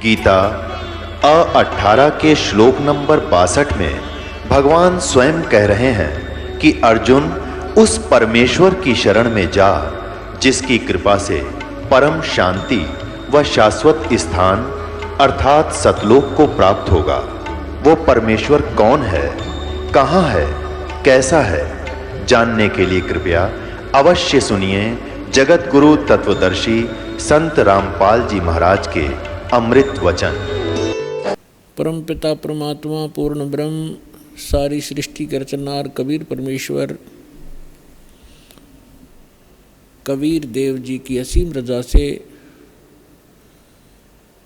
गीता 18 के श्लोक नंबर 62 में भगवान स्वयं कह रहे हैं कि अर्जुन उस परमेश्वर की शरण में जा जिसकी कृपा से परम शांति व शाश्वत स्थान अर्थात सतलोक को प्राप्त होगा। वो परमेश्वर कौन है, कहां है, कैसा है, जानने के लिए कृपया अवश्य सुनिए जगत गुरु तत्वदर्शी संत रामपाल जी महाराज के अमृत वचन। परम पिता परमात्मा पूर्ण ब्रह्म सारी सृष्टि के रचनहार कबीर परमेश्वर कबीर देव जी की असीम रजा से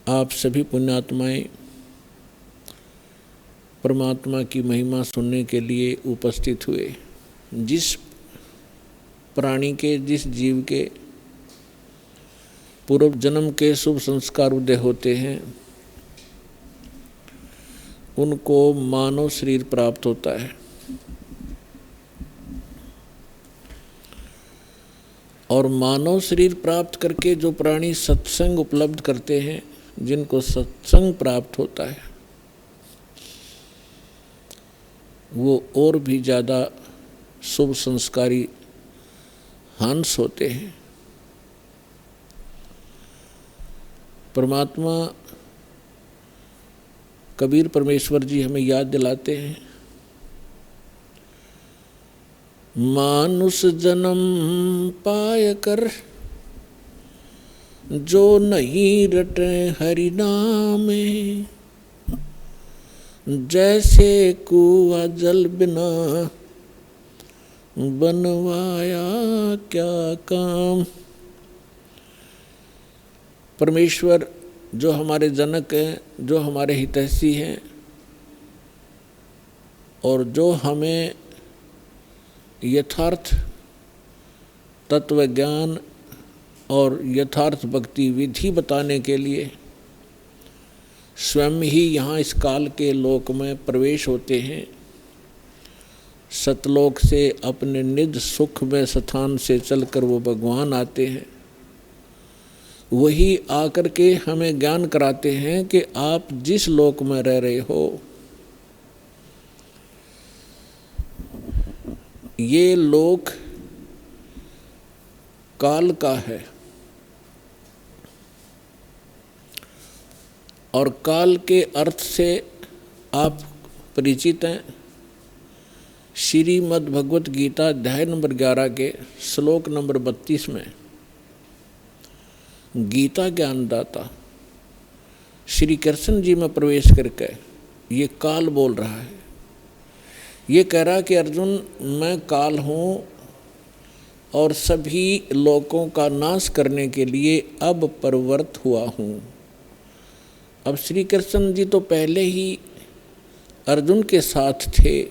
आप सभी पुण्यात्माएं परमात्मा की महिमा सुनने के लिए उपस्थित हुए। जिस प्राणी के, जिस जीव के पूर्व जन्म के शुभ संस्कार उदय होते हैं उनको मानव शरीर प्राप्त होता है और मानव शरीर प्राप्त करके जो प्राणी सत्संग उपलब्ध करते हैं, जिनको सत्संग प्राप्त होता है, वो और भी ज़्यादा शुभ संस्कारी हंस होते हैं। परमात्मा कबीर परमेश्वर जी हमें याद दिलाते हैं, मानुष जन्म पाय कर जो नहीं रटे हरि नामे, जैसे कुआं जल बिना बनवाया क्या काम। परमेश्वर जो हमारे जनक हैं, जो हमारे हितैषी हैं और जो हमें यथार्थ तत्व ज्ञान और यथार्थ भक्ति विधि बताने के लिए स्वयं ही यहाँ इस काल के लोक में प्रवेश होते हैं। सतलोक से अपने निज सुख में स्थान से चलकर वो भगवान आते हैं। वही आकर के हमें ज्ञान कराते हैं कि आप जिस लोक में रह रहे हो ये लोक काल का है और काल के अर्थ से आप परिचित हैं। श्रीमद् भगवत गीता अध्याय नंबर 11 के श्लोक नंबर 32 में गीता ज्ञानदाता श्री कृष्ण जी में प्रवेश करके ये काल बोल रहा है। ये कह रहा कि अर्जुन मैं काल हूँ और सभी लोकों का नाश करने के लिए अब प्रवृत्त हुआ हूँ। अब श्री कृष्ण जी तो पहले ही अर्जुन के साथ थे,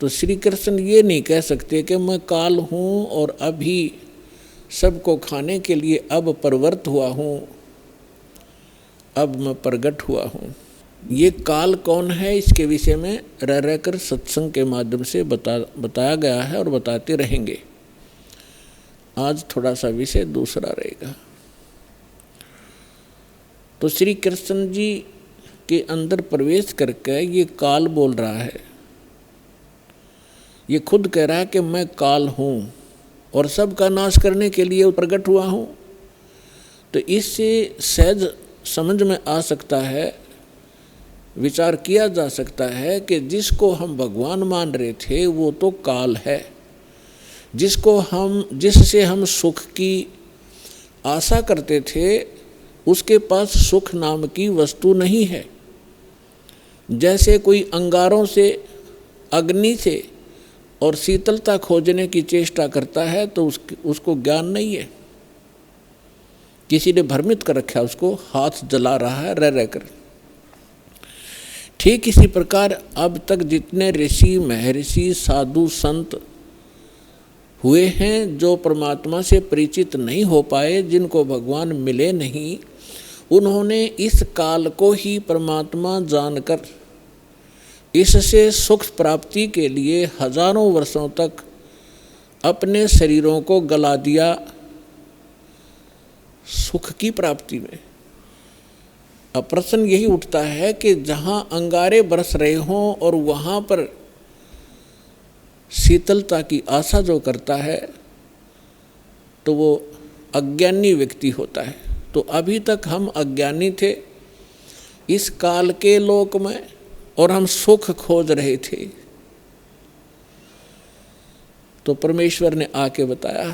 तो श्री कृष्ण ये नहीं कह सकते कि मैं काल हूँ और अभी सबको खाने के लिए अब प्रवृत्त हुआ हूँ, अब मैं प्रगट हुआ हूँ। ये काल कौन है इसके विषय में रह रहकर सत्संग के माध्यम से बताया गया है और बताते रहेंगे। आज थोड़ा सा विषय दूसरा रहेगा। तो श्री कृष्ण जी के अंदर प्रवेश करके ये काल बोल रहा है। ये खुद कह रहा है कि मैं काल हूँ और सबका नाश करने के लिए प्रकट हुआ हूँ। तो इससे सहज समझ में आ सकता है, विचार किया जा सकता है कि जिसको हम भगवान मान रहे थे वो तो काल है, जिससे हम सुख की आशा करते थे उसके पास सुख नाम की वस्तु नहीं है। जैसे कोई अंगारों से, अग्नि से और शीतलता खोजने की चेष्टा करता है तो उसको ज्ञान नहीं है। किसी ने भ्रमित कर रखा है, उसको हाथ जला रहा है रह रहकर। ठीक इसी प्रकार अब तक जितने ऋषि महर्षि साधु संत हुए हैं जो परमात्मा से परिचित नहीं हो पाए, जिनको भगवान मिले नहीं, उन्होंने इस काल को ही परमात्मा जानकर इससे सुख प्राप्ति के लिए हजारों वर्षों तक अपने शरीरों को गला दिया सुख की प्राप्ति में। अब प्रश्न यही उठता है कि जहाँ अंगारे बरस रहे हों और वहाँ पर शीतलता की आशा जो करता है तो वो अज्ञानी व्यक्ति होता है। तो अभी तक हम अज्ञानी थे इस काल के लोक में और हम सुख खोज रहे थे। तो परमेश्वर ने आके बताया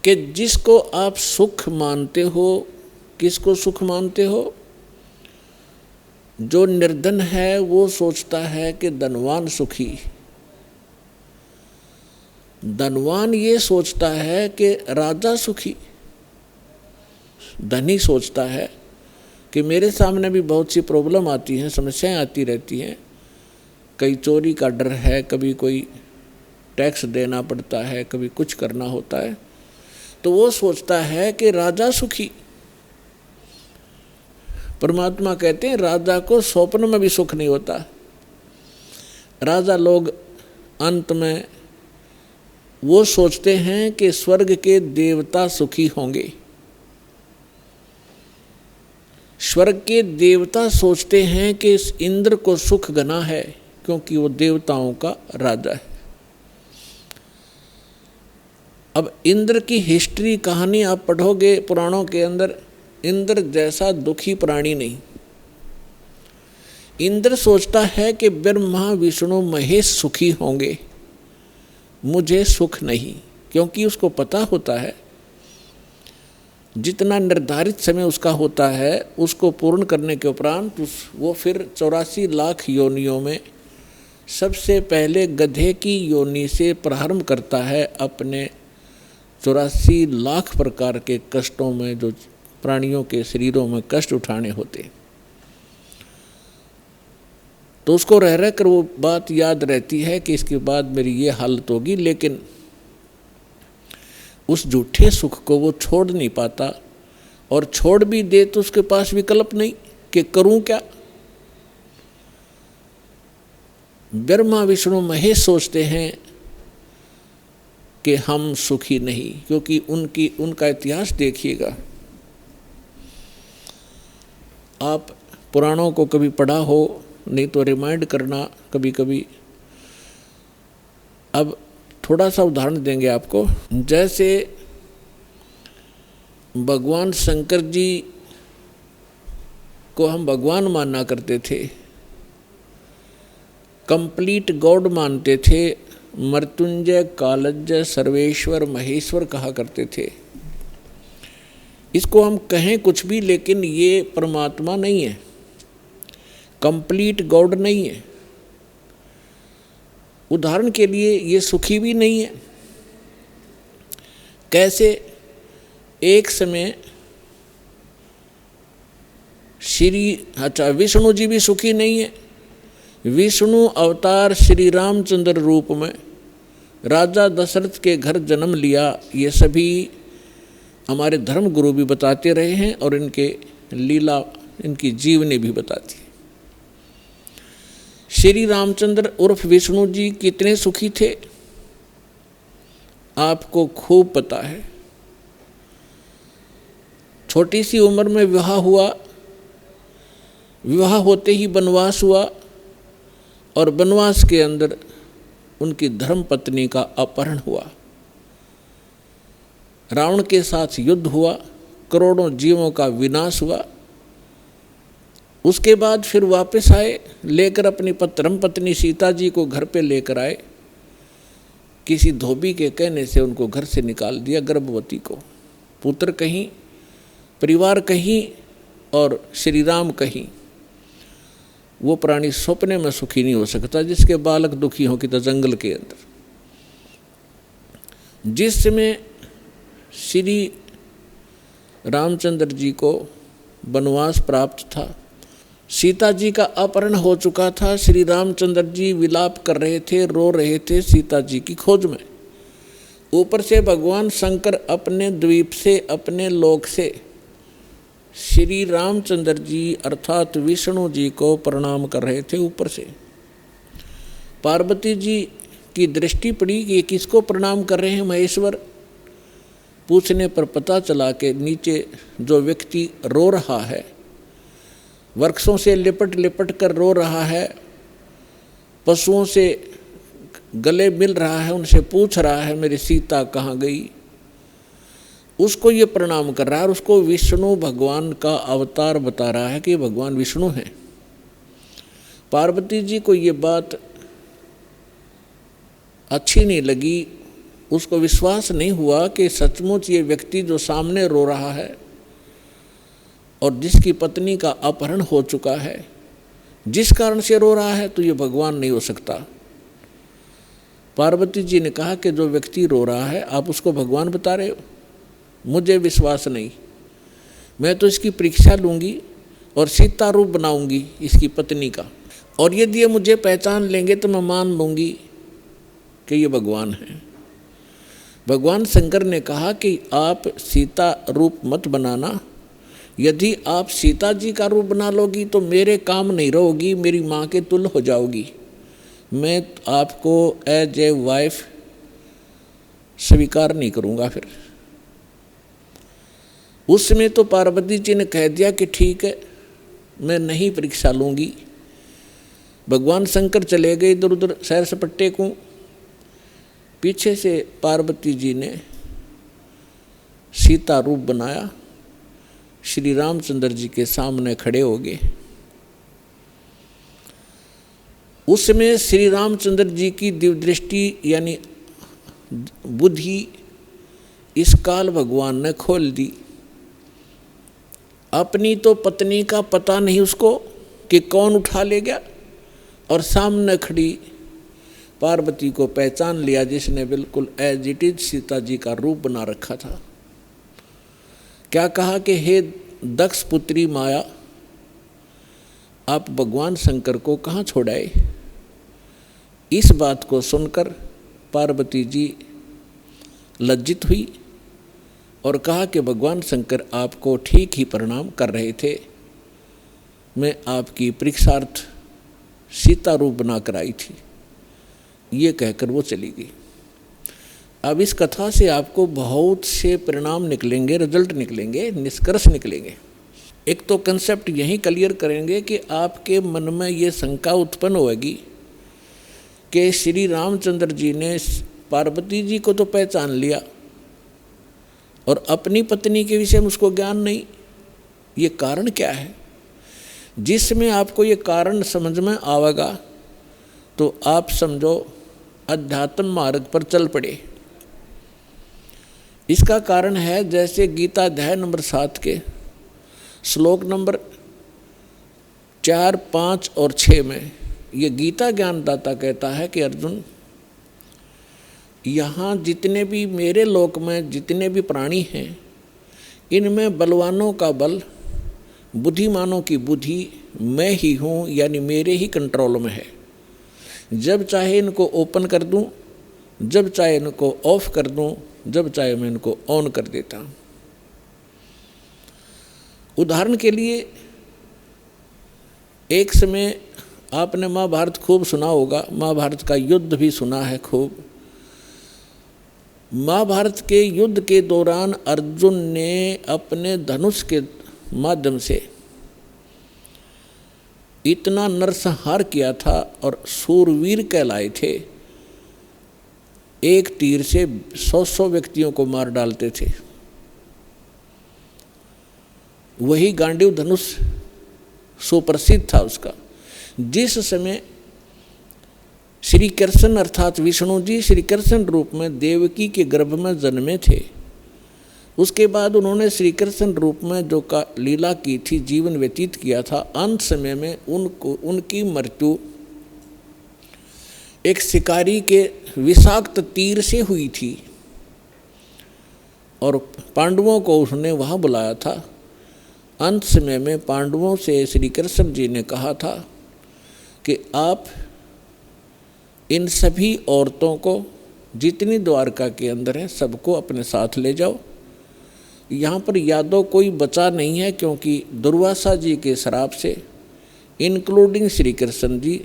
कि जिसको आप सुख मानते हो, किसको सुख मानते हो? जो निर्धन है वो सोचता है कि धनवान सुखी, धनवान ये सोचता है कि राजा सुखी, धनी सोचता है कि मेरे सामने भी बहुत सी प्रॉब्लम आती हैं, समस्याएं आती रहती हैं, कहीं चोरी का डर है, कभी कोई टैक्स देना पड़ता है, कभी कुछ करना होता है, तो वो सोचता है कि राजा सुखी। परमात्मा कहते हैं राजा को स्वप्न में भी सुख नहीं होता। राजा लोग अंत में वो सोचते हैं कि स्वर्ग के देवता सुखी होंगे। स्वर्ग के देवता सोचते हैं कि इस इंद्र को सुख घना है क्योंकि वो देवताओं का राजा है। अब इंद्र की हिस्ट्री कहानी आप पढ़ोगे पुराणों के अंदर, इंद्र जैसा दुखी प्राणी नहीं। इंद्र सोचता है कि ब्रह्मा विष्णु महेश सुखी होंगे, मुझे सुख नहीं, क्योंकि उसको पता होता है जितना निर्धारित समय उसका होता है उसको पूर्ण करने के उपरांत वो फिर 84 लाख योनियों में सबसे पहले गधे की योनि से प्रारंभ करता है अपने 84 लाख प्रकार के कष्टों में जो प्राणियों के शरीरों में कष्ट उठाने होते। तो उसको रह रह कर वो बात याद रहती है कि इसके बाद मेरी ये हालत होगी, लेकिन उस झूठे सुख को वो छोड़ नहीं पाता, और छोड़ भी दे तो उसके पास विकल्प नहीं कि करूं क्या। ब्रह्मा विष्णु महेश सोचते हैं कि हम सुखी नहीं, क्योंकि उनका इतिहास देखिएगा। आप पुराणों को कभी पढ़ा हो, नहीं तो रिमाइंड करना कभी कभी। अब थोड़ा सा उदाहरण देंगे आपको। जैसे भगवान शंकर जी को हम भगवान माना करते थे, कंप्लीट गॉड मानते थे, मृत्युंजय कालज्जय सर्वेश्वर महेश्वर कहा करते थे। इसको हम कहें कुछ भी, लेकिन ये परमात्मा नहीं है, कंप्लीट गॉड नहीं है। उदाहरण के लिए ये सुखी भी नहीं है। कैसे? एक समय विष्णु जी भी सुखी नहीं है। विष्णु अवतार श्री रामचंद्र रूप में राजा दशरथ के घर जन्म लिया, ये सभी हमारे धर्म गुरु भी बताते रहे हैं और इनके लीला, इनकी जीवनी भी बताती है। श्री रामचंद्र उर्फ विष्णु जी कितने सुखी थे आपको खूब पता है। छोटी सी उम्र में विवाह हुआ, विवाह होते ही वनवास हुआ, और वनवास के अंदर उनकी धर्म पत्नी का अपहरण हुआ, रावण के साथ युद्ध हुआ, करोड़ों जीवों का विनाश हुआ। उसके बाद फिर वापस आए, लेकर अपनी धर्म पत्नी सीता जी को घर पे लेकर आए। किसी धोबी के कहने से उनको घर से निकाल दिया, गर्भवती को। पुत्र कहीं, परिवार कहीं और श्री राम कहीं। वो प्राणी सपने में सुखी नहीं हो सकता जिसके बालक दुखी हों कि तो जंगल के अंदर। जिस समय श्री रामचंद्र जी को वनवास प्राप्त था, सीता जी का अपहरण हो चुका था, श्री रामचंद्र जी विलाप कर रहे थे, रो रहे थे सीता जी की खोज में। ऊपर से भगवान शंकर अपने द्वीप से, अपने लोक से श्री रामचंद्र जी अर्थात विष्णु जी को प्रणाम कर रहे थे। ऊपर से पार्वती जी की दृष्टि पड़ी कि ये किसको प्रणाम कर रहे हैं महेश्वर। पूछने पर पता चला कि नीचे जो व्यक्ति रो रहा है वृक्षों से लिपट लिपट कर रो रहा है, पशुओं से गले मिल रहा है, उनसे पूछ रहा है मेरी सीता कहाँ गई। उसको ये प्रणाम कर रहा है और उसको विष्णु भगवान का अवतार बता रहा है कि भगवान विष्णु हैं। पार्वती जी को ये बात अच्छी नहीं लगी, उसको विश्वास नहीं हुआ कि सचमुच ये व्यक्ति जो सामने रो रहा है और जिसकी पत्नी का अपहरण हो चुका है, जिस कारण से रो रहा है, तो ये भगवान नहीं हो सकता। पार्वती जी ने कहा कि जो व्यक्ति रो रहा है आप उसको भगवान बता रहे हो, मुझे विश्वास नहीं। मैं तो इसकी परीक्षा लूँगी और सीता रूप बनाऊंगी इसकी पत्नी का, और यदि ये मुझे पहचान लेंगे तो मैं मान लूँगी कि ये भगवान है। भगवान शंकर ने कहा कि आप सीता रूप मत बनाना, यदि आप सीता जी का रूप बना लोगी तो मेरे काम नहीं रहोगी, मेरी माँ के तुल्य हो जाओगी। मैं आपको एज ए वाइफ स्वीकार नहीं करूँगा। फिर उसमें तो पार्वती जी ने कह दिया कि ठीक है, मैं नहीं परीक्षा लूँगी। भगवान शंकर चले गए इधर उधर सैर सपट्टे को। पीछे से पार्वती जी ने सीता रूप बनाया, श्री रामचंद्र जी के सामने खड़े हो गए। उसमें श्री रामचंद्र जी की दिव्य दृष्टि यानी बुद्धि इस काल भगवान ने खोल दी। अपनी तो पत्नी का पता नहीं उसको कि कौन उठा ले गया, और सामने खड़ी पार्वती को पहचान लिया जिसने बिल्कुल as it is Sita ji का रूप बना रखा था। क्या कहा कि हे दक्ष पुत्री माया, आप भगवान शंकर को कहाँ छोड़ाए। इस बात को सुनकर पार्वती जी लज्जित हुई और कहा कि भगवान शंकर आपको ठीक ही प्रणाम कर रहे थे, मैं आपकी परीक्षार्थ सीता रूप बना कर आई थी। ये कहकर वो चली गई। अब इस कथा से आपको बहुत से परिणाम निकलेंगे, रिजल्ट निकलेंगे, निष्कर्ष निकलेंगे। एक तो कंसेप्ट यही क्लियर करेंगे कि आपके मन में ये शंका उत्पन्न होगी कि श्री रामचंद्र जी ने पार्वती जी को तो पहचान लिया और अपनी पत्नी के विषय में उसको ज्ञान नहीं। ये कारण क्या है? जिसमें आपको ये कारण समझ में आवेगा तो आप समझो अध्यात्म मार्ग पर चल पड़े। इसका कारण है जैसे गीता अध्याय नंबर 7 के श्लोक नंबर 4, 5 और 6 में ये गीता ज्ञानदाता कहता है कि अर्जुन, यहाँ जितने भी मेरे लोक में जितने भी प्राणी हैं, इनमें बलवानों का बल, बुद्धिमानों की बुद्धि मैं ही हूँ, यानी मेरे ही कंट्रोल में है। जब चाहे इनको ओपन कर दूँ, जब चाहे इनको ऑफ कर दूँ, जब चाहे मैं इनको ऑन कर देता हूँ। उदाहरण के लिए एक समय आपने महाभारत खूब सुना होगा, महाभारत का युद्ध भी सुना है खूब। महाभारत के युद्ध के दौरान अर्जुन ने अपने धनुष के माध्यम से इतना नरसंहार किया था और सूरवीर कहलाए थे। एक तीर से 100 व्यक्तियों को मार डालते थे। वही गांडीव धनुष सुप्रसिद्ध था उसका। जिस समय श्री कृष्ण अर्थात विष्णु जी श्री कृष्ण रूप में देवकी के गर्भ में जन्मे थे, उसके बाद उन्होंने श्री कृष्ण रूप में जो का लीला की थी, जीवन व्यतीत किया था, अंत समय में उनकी मृत्यु एक शिकारी के विषाक्त तीर से हुई थी और पांडवों को उसने वहाँ बुलाया था। अंत समय में पांडवों से श्री कृष्ण जी ने कहा था कि आप इन सभी औरतों को जितनी द्वारका के अंदर हैं सबको अपने साथ ले जाओ। यहाँ पर यादव कोई बचा नहीं है, क्योंकि दुर्वासा जी के श्राप से इंक्लूडिंग श्री कृष्ण जी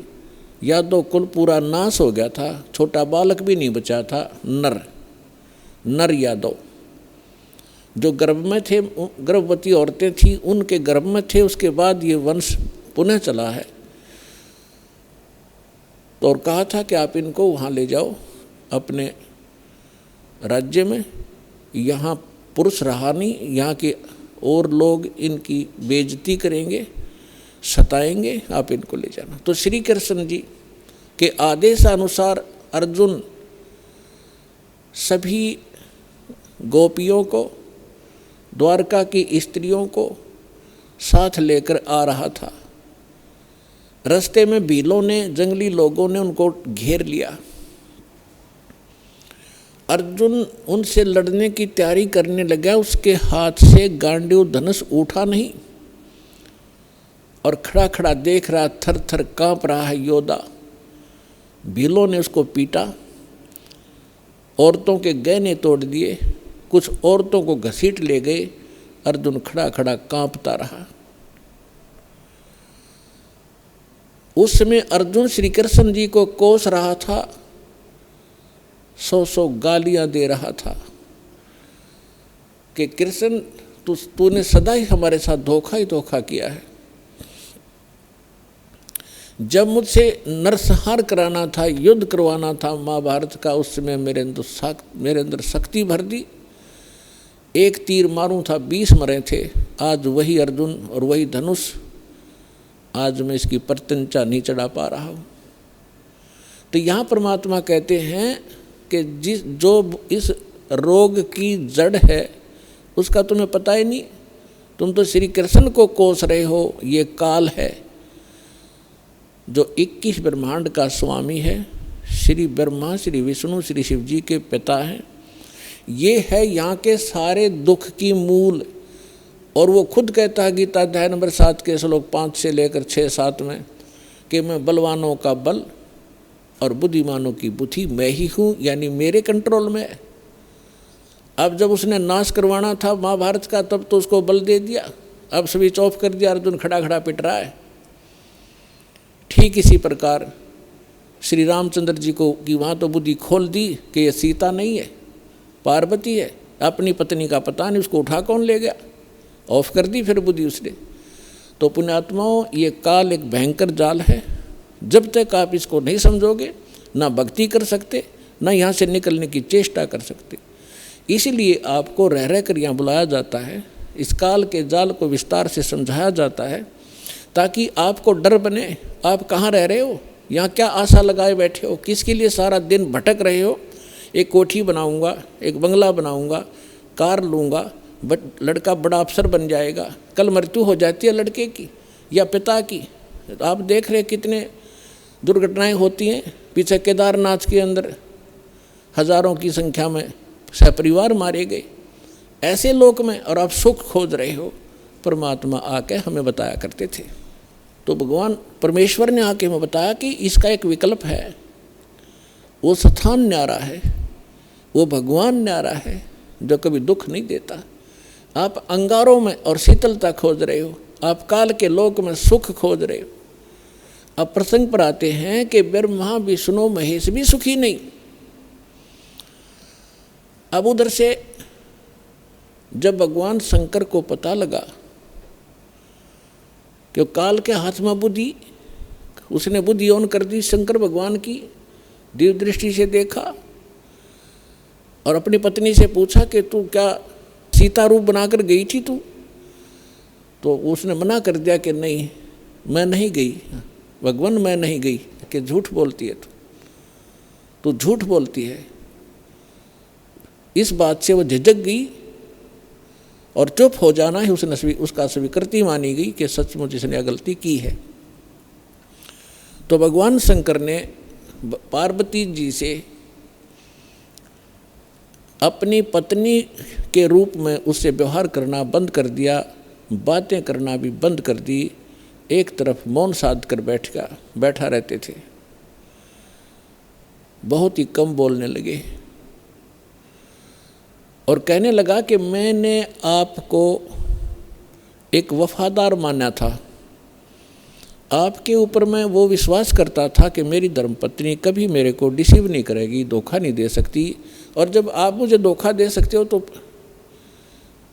यादव कुल पूरा नाश हो गया था। छोटा बालक भी नहीं बचा था, नर यादव। जो गर्भ में थे, गर्भवती औरतें थी, उनके गर्भ में थे, उसके बाद ये वंश पुनः चला है। तो और कहा था कि आप इनको वहाँ ले जाओ अपने राज्य में, यहाँ पुरुष रहा नहीं, यहाँ के और लोग इनकी बेइज्जती करेंगे, सताएंगे, आप इनको ले जाना। तो श्री कृष्ण जी के आदेशानुसार अर्जुन सभी गोपियों को, द्वारका की स्त्रियों को साथ लेकर आ रहा था। रास्ते में भीलों ने, जंगली लोगों ने उनको घेर लिया। अर्जुन उनसे लड़ने की तैयारी करने लगा, उसके हाथ से गांडीव धनुष उठा नहीं और खड़ा खड़ा देख रहा, थर थर कांप रहा है योद्धा। भीलों ने उसको पीटा, औरतों के गहने तोड़ दिए, कुछ औरतों को घसीट ले गए। अर्जुन खड़ा खड़ा कांपता रहा। उस समय अर्जुन श्री कृष्ण जी को कोस रहा था, 100 गालियां दे रहा था कि कृष्ण तूने सदा ही हमारे साथ धोखा ही धोखा किया है। जब मुझसे नरसंहार कराना था, युद्ध करवाना था महाभारत का, उस समय मेरे अंदर शक्ति भर दी। एक तीर मारूं था 20 मरे थे। आज वही अर्जुन और वही धनुष, आज मैं इसकी प्रत्यंचा नहीं चढ़ा पा रहा हूँ। तो यहाँ परमात्मा कहते हैं कि जो इस रोग की जड़ है उसका तुम्हें पता ही नहीं, तुम तो श्री कृष्ण को कोस रहे हो। ये काल है जो 21 ब्रह्मांड का स्वामी है, श्री ब्रह्मा, श्री विष्णु, श्री शिव जी के पिता हैं। ये है यहाँ के सारे दुख की मूल। और वो खुद कहता है गीता अध्याय नंबर 7 के श्लोक 5 से लेकर 6-7 में कि मैं बलवानों का बल और बुद्धिमानों की बुद्धि मैं ही हूँ, यानी मेरे कंट्रोल में है। अब जब उसने नाश करवाना था महाभारत का, तब तो उसको बल दे दिया, अब स्विच ऑफ कर दिया, अर्जुन खड़ा खड़ा पिट रहा है। ठीक इसी प्रकार श्री रामचंद्र जी को कि वहाँ तो बुद्धि खोल दी कि ये सीता नहीं है, पार्वती है, अपनी पत्नी का पता नहीं, उसको उठा कौन ले गया, ऑफ कर दी फिर बुद्धि उसने। तो पुण्यात्माओं, ये काल एक भयंकर जाल है। जब तक आप इसको नहीं समझोगे, ना भक्ति कर सकते, ना यहाँ से निकलने की चेष्टा कर सकते। इसीलिए आपको रह रह कर यहाँ बुलाया जाता है, इस काल के जाल को विस्तार से समझाया जाता है, ताकि आपको डर बने। आप कहाँ रह रहे हो, यहाँ क्या आशा लगाए बैठे हो, किसके लिए सारा दिन भटक रहे हो। एक कोठी बनाऊंगा, एक बंगला बनाऊंगा, कार लूँगा, बट लड़का बड़ा अफसर बन जाएगा। कल मृत्यु हो जाती है लड़के की या पिता की। आप देख रहे कितने दुर्घटनाएं होती हैं। पीछे केदारनाथ के अंदर हजारों की संख्या में सहपरिवार मारे गए। ऐसे लोक में और आप सुख खोज रहे हो। परमात्मा आके हमें बताया करते थे। तो भगवान परमेश्वर ने आके हमें बताया कि इसका एक विकल्प है। वो स्थान न्यारा है, वो भगवान न्यारा है जो कभी दुख नहीं देता। आप अंगारों में और शीतलता खोज रहे हो, आप काल के लोक में सुख खोज रहे हो। अब प्रसंग पर आते हैं कि ब्रह्मा, विष्णु, महेश भी सुखी नहीं। अब उधर से जब भगवान शंकर को पता लगा कि काल के हाथ में बुद्धि, उसने बुद्धि ऑन कर दी शंकर भगवान की, दिव्य दृष्टि से देखा और अपनी पत्नी से पूछा कि तू क्या सीता रूप बनाकर गई थी तू? तो उसने मना कर दिया कि नहीं, मैं नहीं गई भगवान, मैं नहीं गई। कि झूठ बोलती है तू झूठ बोलती है। इस बात से वो झिझक गई और चुप हो जाना ही उसका स्वीकृति मानी गई कि सचमुच इसने गलती की है। तो भगवान शंकर ने पार्वती जी से अपनी पत्नी के रूप में उससे व्यवहार करना बंद कर दिया, बातें करना भी बंद कर दी। एक तरफ मौन साध कर बैठा रहते थे, बहुत ही कम बोलने लगे और कहने लगा कि मैंने आपको एक वफादार माना था, आपके ऊपर मैं वो विश्वास करता था कि मेरी धर्मपत्नी कभी मेरे को डिसीव नहीं करेगी, धोखा नहीं दे सकती। और जब आप मुझे धोखा दे सकते हो तो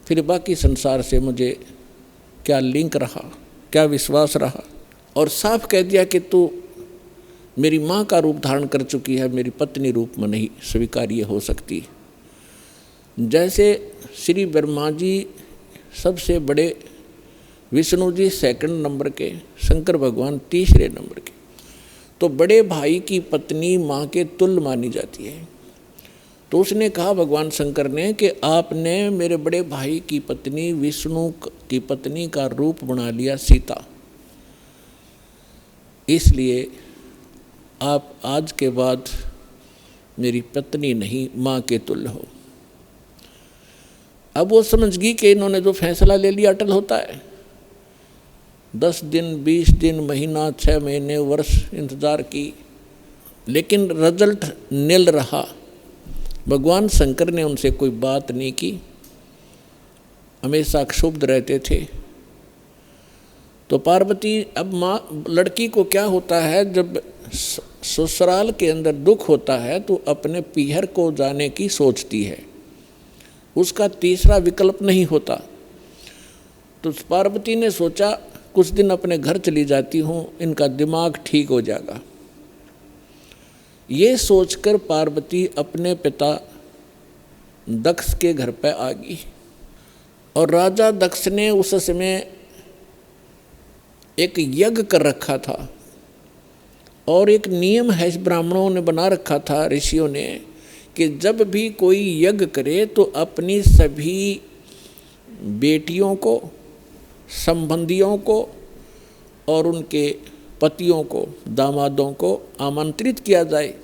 फिर बाकी संसार से मुझे क्या लिंक रहा, क्या विश्वास रहा। और साफ कह दिया कि तू मेरी माँ का रूप धारण कर चुकी है, मेरी पत्नी रूप में नहीं स्वीकार्य हो सकती। जैसे श्री ब्रह्मा जी सबसे बड़े, विष्णु जी सेकंड नंबर के, शंकर भगवान तीसरे नंबर के, तो बड़े भाई की पत्नी माँ के तुल्य मानी जाती है। तो उसने कहा भगवान शंकर ने कि आपने मेरे बड़े भाई की पत्नी विष्णु की पत्नी का रूप बना लिया सीता, इसलिए आप आज के बाद मेरी पत्नी नहीं माँ के तुल्य हो। अब वो समझ गई कि इन्होंने जो फैसला ले लिया अटल होता है। 10 दिन, 20 दिन, महीना, 6 महीने, वर्ष इंतजार की, लेकिन रिजल्ट निल रहा। भगवान शंकर ने उनसे कोई बात नहीं की, हमेशा क्षुब्ध रहते थे। तो पार्वती, अब माँ, लड़की को क्या होता है, जब ससुराल के अंदर दुख होता है तो अपने पीहर को जाने की सोचती है, उसका तीसरा विकल्प नहीं होता। तो पार्वती ने सोचा कुछ दिन अपने घर चली जाती हूँ, इनका दिमाग ठीक हो जाएगा। ये सोचकर पार्वती अपने पिता दक्ष के घर पर आ गई। और राजा दक्ष ने उस समय एक यज्ञ कर रखा था, और एक नियम है ब्राह्मणों ने बना रखा था, ऋषियों ने, कि जब भी कोई यज्ञ करे तो अपनी सभी बेटियों को, संबंधियों को और उनके पतियों को, दामादों को आमंत्रित किया जाए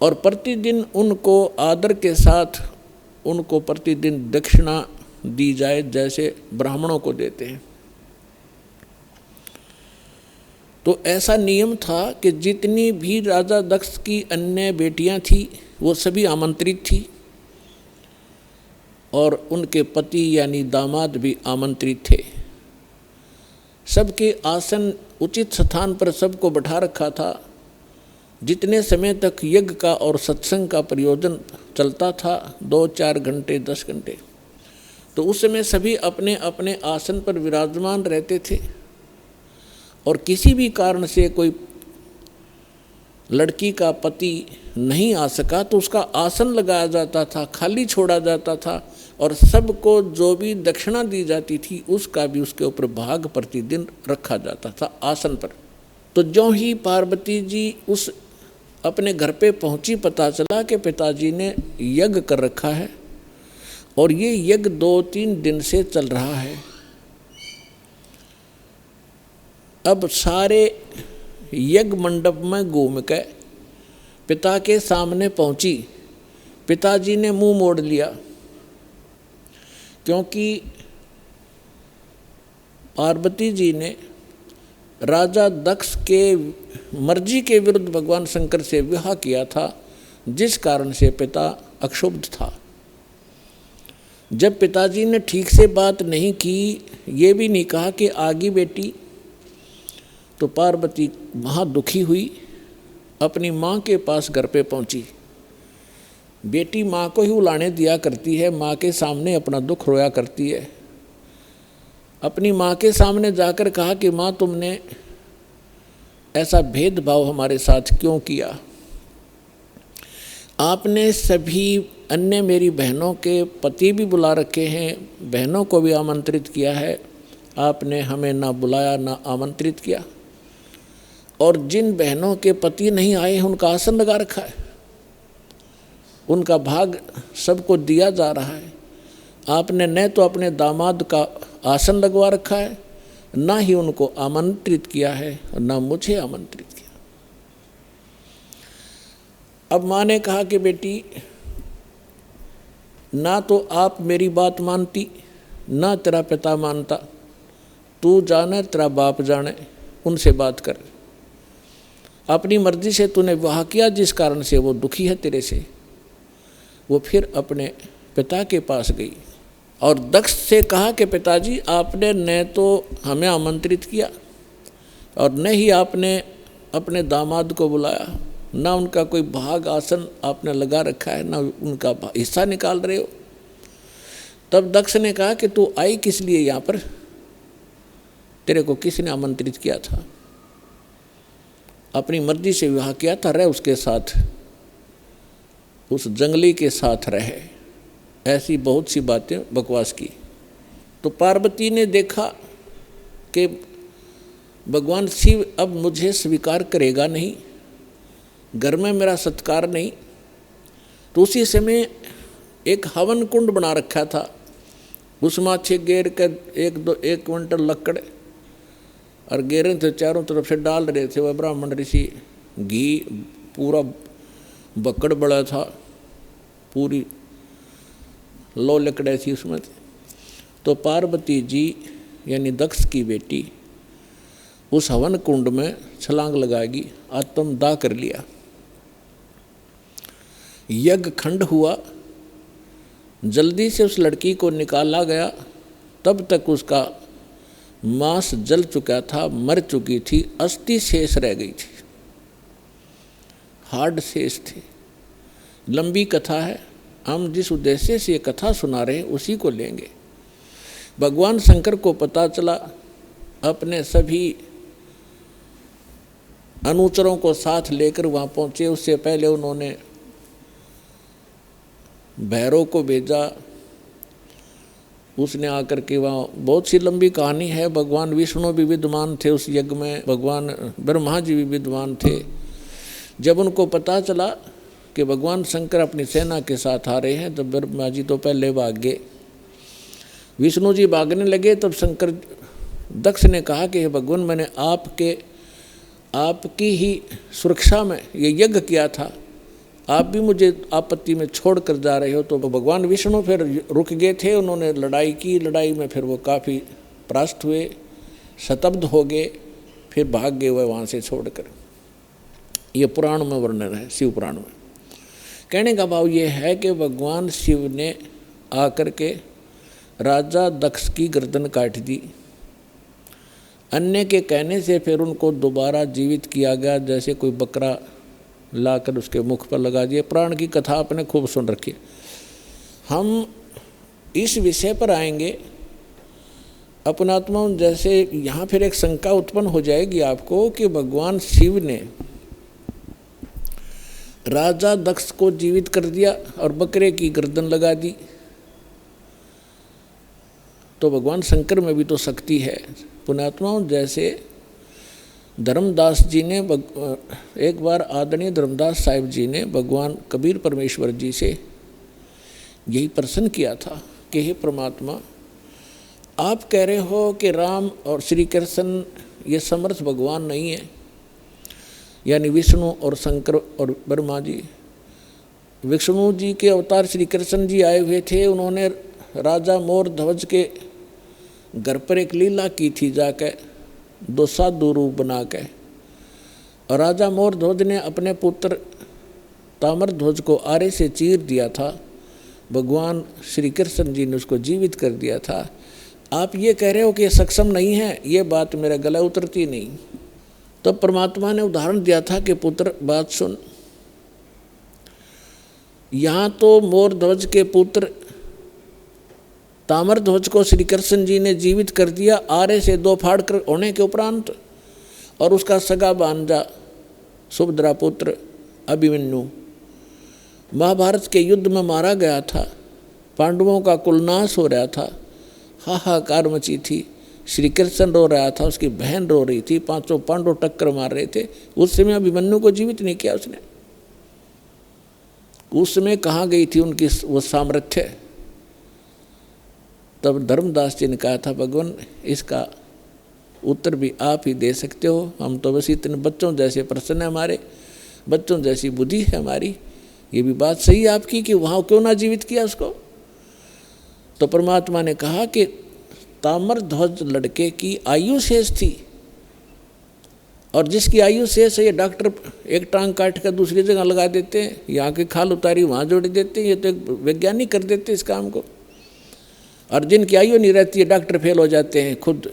और प्रतिदिन उनको आदर के साथ उनको प्रतिदिन दक्षिणा दी जाए, जैसे ब्राह्मणों को देते हैं। तो ऐसा नियम था कि जितनी भी राजा दक्ष की अन्य बेटियां थी वो सभी आमंत्रित थी, और उनके पति यानी दामाद भी आमंत्रित थे। सबके आसन उचित स्थान पर सबको बैठा रखा था। जितने समय तक यज्ञ का और सत्संग का प्रयोजन चलता था, 2-4 घंटे, 10 घंटे, तो उस समय सभी अपने अपने आसन पर विराजमान रहते थे। और किसी भी कारण से कोई लड़की का पति नहीं आ सका तो उसका आसन लगाया जाता था, खाली छोड़ा जाता था, और सबको जो भी दक्षिणा दी जाती थी उसका भी उसके ऊपर भाग प्रतिदिन रखा जाता था आसन पर। तो ज्यों ही पार्वती जी उस अपने घर पे पहुंची, पता चला कि पिताजी ने यज्ञ कर रखा है, और ये यज्ञ 2-3 दिन से चल रहा है। अब सारे यज्ञ मंडप में घूम के पिता के सामने पहुंची। पिताजी ने मुंह मोड़ लिया, क्योंकि पार्वती जी ने राजा दक्ष के मर्जी के विरुद्ध भगवान शंकर से विवाह किया था, जिस कारण से पिता अक्षुब्ध था। जब पिताजी ने ठीक से बात नहीं की, ये भी नहीं कहा कि आगी बेटी, तो पार्वती वहाँ दुखी हुई, अपनी माँ के पास घर पे पहुँची। बेटी माँ को ही उलाने दिया करती है, माँ के सामने अपना दुख रोया करती है। अपनी माँ के सामने जाकर कहा कि माँ, तुमने ऐसा भेदभाव हमारे साथ क्यों किया? आपने सभी अन्य मेरी बहनों के पति भी बुला रखे हैं, बहनों को भी आमंत्रित किया है, आपने हमें ना बुलाया ना आमंत्रित किया। और जिन बहनों के पति नहीं आए हैं उनका आसन लगा रखा है, उनका भाग सबको दिया जा रहा है। आपने न तो अपने दामाद का आसन लगवा रखा है, ना ही उनको आमंत्रित किया है, और ना मुझे आमंत्रित किया। अब माँ ने कहा कि बेटी, ना तो आप मेरी बात मानती, ना तेरा पिता मानता, तू जाने तेरा बाप जाने, उनसे बात कर। अपनी मर्जी से तूने विवाह किया, जिस कारण से वो दुखी है तेरे से। वो फिर अपने पिता के पास गई और दक्ष से कहा कि पिताजी, आपने न तो हमें आमंत्रित किया और न ही आपने अपने दामाद को बुलाया, ना उनका कोई भाग आसन आपने लगा रखा है, ना उनका हिस्सा निकाल रहे हो। तब दक्ष ने कहा कि तू आई किस लिए यहाँ पर, तेरे को किसने आमंत्रित किया था, अपनी मर्जी से विवाह किया था, रह उसके साथ, उस जंगली के साथ रहे। ऐसी बहुत सी बातें बकवास की। तो पार्वती ने देखा कि भगवान शिव अब मुझे स्वीकार करेगा नहीं, घर में मेरा सत्कार नहीं, तो उसी समय एक हवन कुंड बना रखा था, उसमें अच्छे गेर कर 1 क्विंटल लकड़ और गेरे थे, चारों तरफ से डाल रहे थे वह ब्राह्मण ऋषि, घी पूरा बकड़ बड़ा था, पूरी लो लकड़े थी उसमें। तो पार्वती जी यानी दक्ष की बेटी उस हवन कुंड में छलांग लगाएगी, आत्मदाह कर लिया। यज्ञ खंड हुआ, जल्दी से उस लड़की को निकाला गया। तब तक उसका मांस जल चुका था, मर चुकी थी, अस्थि शेष रह गई थी, हार्ड शेष थी। लंबी कथा है, हम जिस उद्देश्य से ये कथा सुना रहे हैं उसी को लेंगे। भगवान शंकर को पता चला, अपने सभी अनुचरों को साथ लेकर वहाँ पहुँचे। उससे पहले उन्होंने भैरव को भेजा, उसने आकर के वहाँ, बहुत सी लंबी कहानी है। भगवान विष्णु भी विद्वान थे उस यज्ञ में, भगवान ब्रह्मा जी भी विद्वान थे। जब उनको पता चला कि भगवान शंकर अपनी सेना के साथ आ रहे हैं तो ब्रह्मा जी तो पहले भाग गए, विष्णु जी भागने लगे। तब शंकर दक्ष ने कहा कि हे भगवान, मैंने आपकी ही सुरक्षा में ये यज्ञ किया था, आप भी मुझे आपत्ति में छोड़ कर जा रहे हो। तो भगवान विष्णु फिर रुक गए थे, उन्होंने लड़ाई की, लड़ाई में फिर वो काफ़ी परास्त हुए, शतब्द हो गए, फिर भाग गए वह वहाँ से छोड़कर। ये पुराण में वर्णन है, शिव पुराण में। कहने का भाव ये है कि भगवान शिव ने आकर के राजा दक्ष की गर्दन काट दी। अन्य के कहने से फिर उनको दोबारा जीवित किया गया, जैसे कोई बकरा लाकर उसके मुख पर लगा दिया। प्राण की कथा आपने खूब सुन रखी है। हम इस विषय पर आएंगे अपनात्मा। जैसे यहाँ फिर एक शंका उत्पन्न हो जाएगी आपको कि भगवान शिव ने राजा दक्ष को जीवित कर दिया और बकरे की गर्दन लगा दी, तो भगवान शंकर में भी तो शक्ति है। पुण्यात्माओं, जैसे धर्मदास जी ने एक बार आदरणीय धर्मदास साहिब जी ने भगवान कबीर परमेश्वर जी से यही प्रश्न किया था कि हे परमात्मा, आप कह रहे हो कि राम और श्री कृष्ण ये समर्थ भगवान नहीं है, यानी विष्णु और शंकर और ब्रह्मा जी। विष्णु जी के अवतार श्री कृष्ण जी आए हुए थे, उन्होंने राजा मोर ध्वज के घर पर एक लीला की थी, जाकर 2 साधु रूप बना के। और राजा मोर ध्वज ने अपने पुत्र ताम्र ध्वज को आरे से चीर दिया था, भगवान श्री कृष्ण जी ने उसको जीवित कर दिया था। आप ये कह रहे हो कि ये सक्षम नहीं है, ये बात मेरे गले उतरती नहीं। तब तो परमात्मा ने उदाहरण दिया था कि पुत्र बात सुन, यहाँ तो मोर ध्वज के पुत्र ताम्र ध्वज को श्री कृष्ण जी ने जीवित कर दिया आरे से 2 फाड़ कर होने के उपरांत, और उसका सगा भांजा सुभद्रा पुत्र अभिमन्यु महाभारत के युद्ध में मारा गया था। पांडवों का कुलनाश हो रहा था, हाहाकार मची थी। श्री कृष्ण रो रहा था, उसकी बहन रो रही थी, 5 पांडव टक्कर मार रहे थे। उस समय अभिमन्यु को जीवित नहीं किया उसने। उस समय कहाँ गई थी उनकी वो सामर्थ्य। तब धर्मदास जी ने कहा था, भगवान इसका उत्तर भी आप ही दे सकते हो, हम तो बस इतने बच्चों जैसे प्रश्न है हमारे, बच्चों जैसी बुद्धि है हमारी। ये भी बात सही है आपकी कि वहाँ क्यों ना जीवित किया उसको। तो परमात्मा ने कहा कि ताम्र ध्वज लड़के की आयु शेष थी, और जिसकी आयु शेष है ये डॉक्टर एक टांग काट कर दूसरी जगह लगा देते हैं, यहाँ की खाल उतारी वहाँ जोड़ देते हैं, ये तो एक वैज्ञानिक कर देते हैं इस काम को। और जिनकी आयु नहीं रहती है डॉक्टर फेल हो जाते हैं। खुद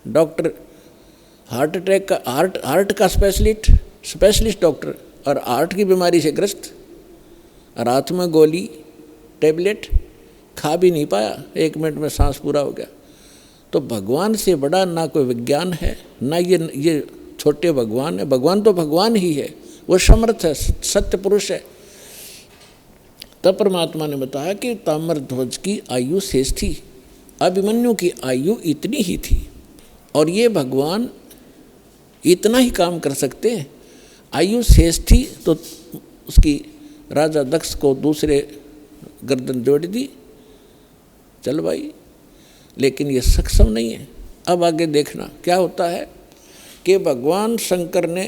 डॉक्टर हार्ट अटैक का हार्ट का स्पेशलिस्ट डॉक्टर और हार्ट की बीमारी से ग्रस्त, और हाथ में गोली टैबलेट खा भी नहीं पाया, 1 मिनट में सांस पूरा हो गया। तो भगवान से बड़ा ना कोई विज्ञान है, ना ये छोटे भगवान है। भगवान तो भगवान ही है, वो समर्थ है, सत्य पुरुष है। तब परमात्मा ने बताया कि ताम्रध्वज की आयु शेष थी, अभिमन्यु की आयु इतनी ही थी, और ये भगवान इतना ही काम कर सकते हैं। आयु शेष थी तो उसकी राजा दक्ष को दूसरे गर्दन जोड़ दी, चल भाई, लेकिन ये सक्षम नहीं है। अब आगे देखना क्या होता है कि भगवान शंकर ने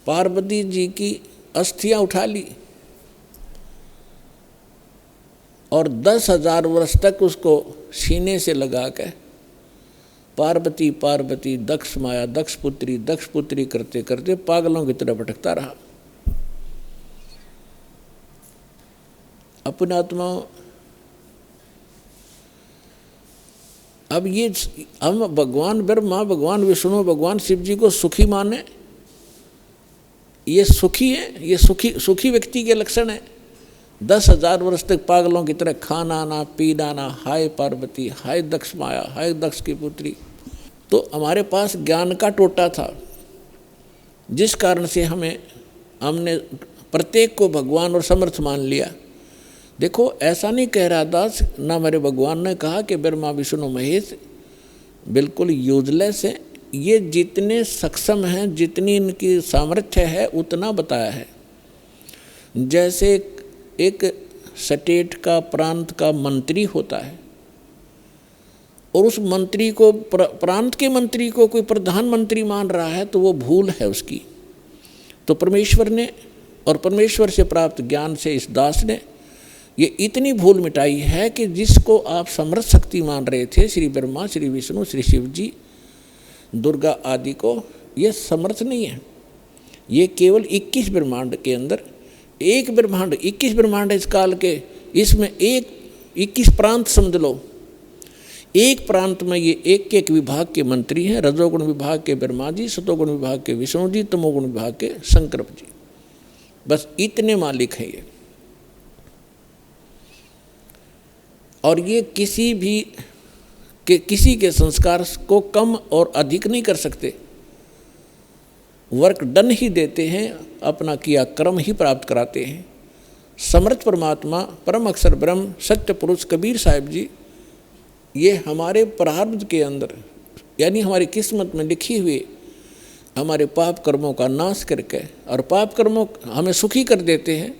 पार्वती जी की अस्थियां उठा ली और 10,000 वर्ष तक उसको सीने से लगा के पार्वती पार्वती दक्ष माया दक्ष पुत्री करते करते पागलों की तरह भटकता रहा। अपने आत्मा अब ये हम भगवान ब्रह्मा, भगवान विष्णु, भगवान शिव जी को सुखी माने, ये सुखी है, ये सुखी व्यक्ति के लक्षण है। 10,000 वर्ष तक पागलों की तरह खाना ना पीना ना, हाय पार्वती, हाय दक्ष माया, हाय दक्ष की पुत्री। तो हमारे पास ज्ञान का टोटा था, जिस कारण से हमने प्रत्येक को भगवान और समर्थ मान लिया। देखो ऐसा नहीं कह रहा दास, ना मेरे भगवान ने कहा कि ब्रह्मा विष्णु महेश बिल्कुल यूजलेस है। ये जितने सक्षम हैं, जितनी इनकी सामर्थ्य है, उतना बताया है। जैसे एक स्टेट का, प्रांत का मंत्री होता है और उस मंत्री को, प्रांत के मंत्री को कोई प्रधानमंत्री मान रहा है, तो वो भूल है उसकी। तो परमेश्वर ने और परमेश्वर से प्राप्त ज्ञान से इस दास ने ये इतनी भूल मिटाई है कि जिसको आप समर्थ शक्ति मान रहे थे, श्री ब्रह्मा, श्री विष्णु, श्री शिव जी, दुर्गा आदि को, ये समर्थ नहीं है। ये केवल 21 ब्रह्मांड के अंदर एक ब्रह्मांड, 21 ब्रह्मांड इस काल के, इसमें 21 प्रांत समझ लो। एक प्रांत में ये एक विभाग के मंत्री हैं, रजोगुण विभाग के ब्रह्मा जी, सतोगुण विभाग के विष्णु जी, तमोगुण विभाग के शंकर जी, बस इतने मालिक हैं ये। और ये किसी के संस्कार को कम और अधिक नहीं कर सकते, वर्क डन ही देते हैं, अपना किया कर्म ही प्राप्त कराते हैं। समर्थ परमात्मा, परम अक्षर ब्रह्म, सत्य पुरुष कबीर साहिब जी, ये हमारे प्रारब्ध के अंदर, यानी हमारी किस्मत में लिखी हुई हमारे पाप कर्मों का नाश करके, और पाप कर्मों हमें सुखी कर देते हैं।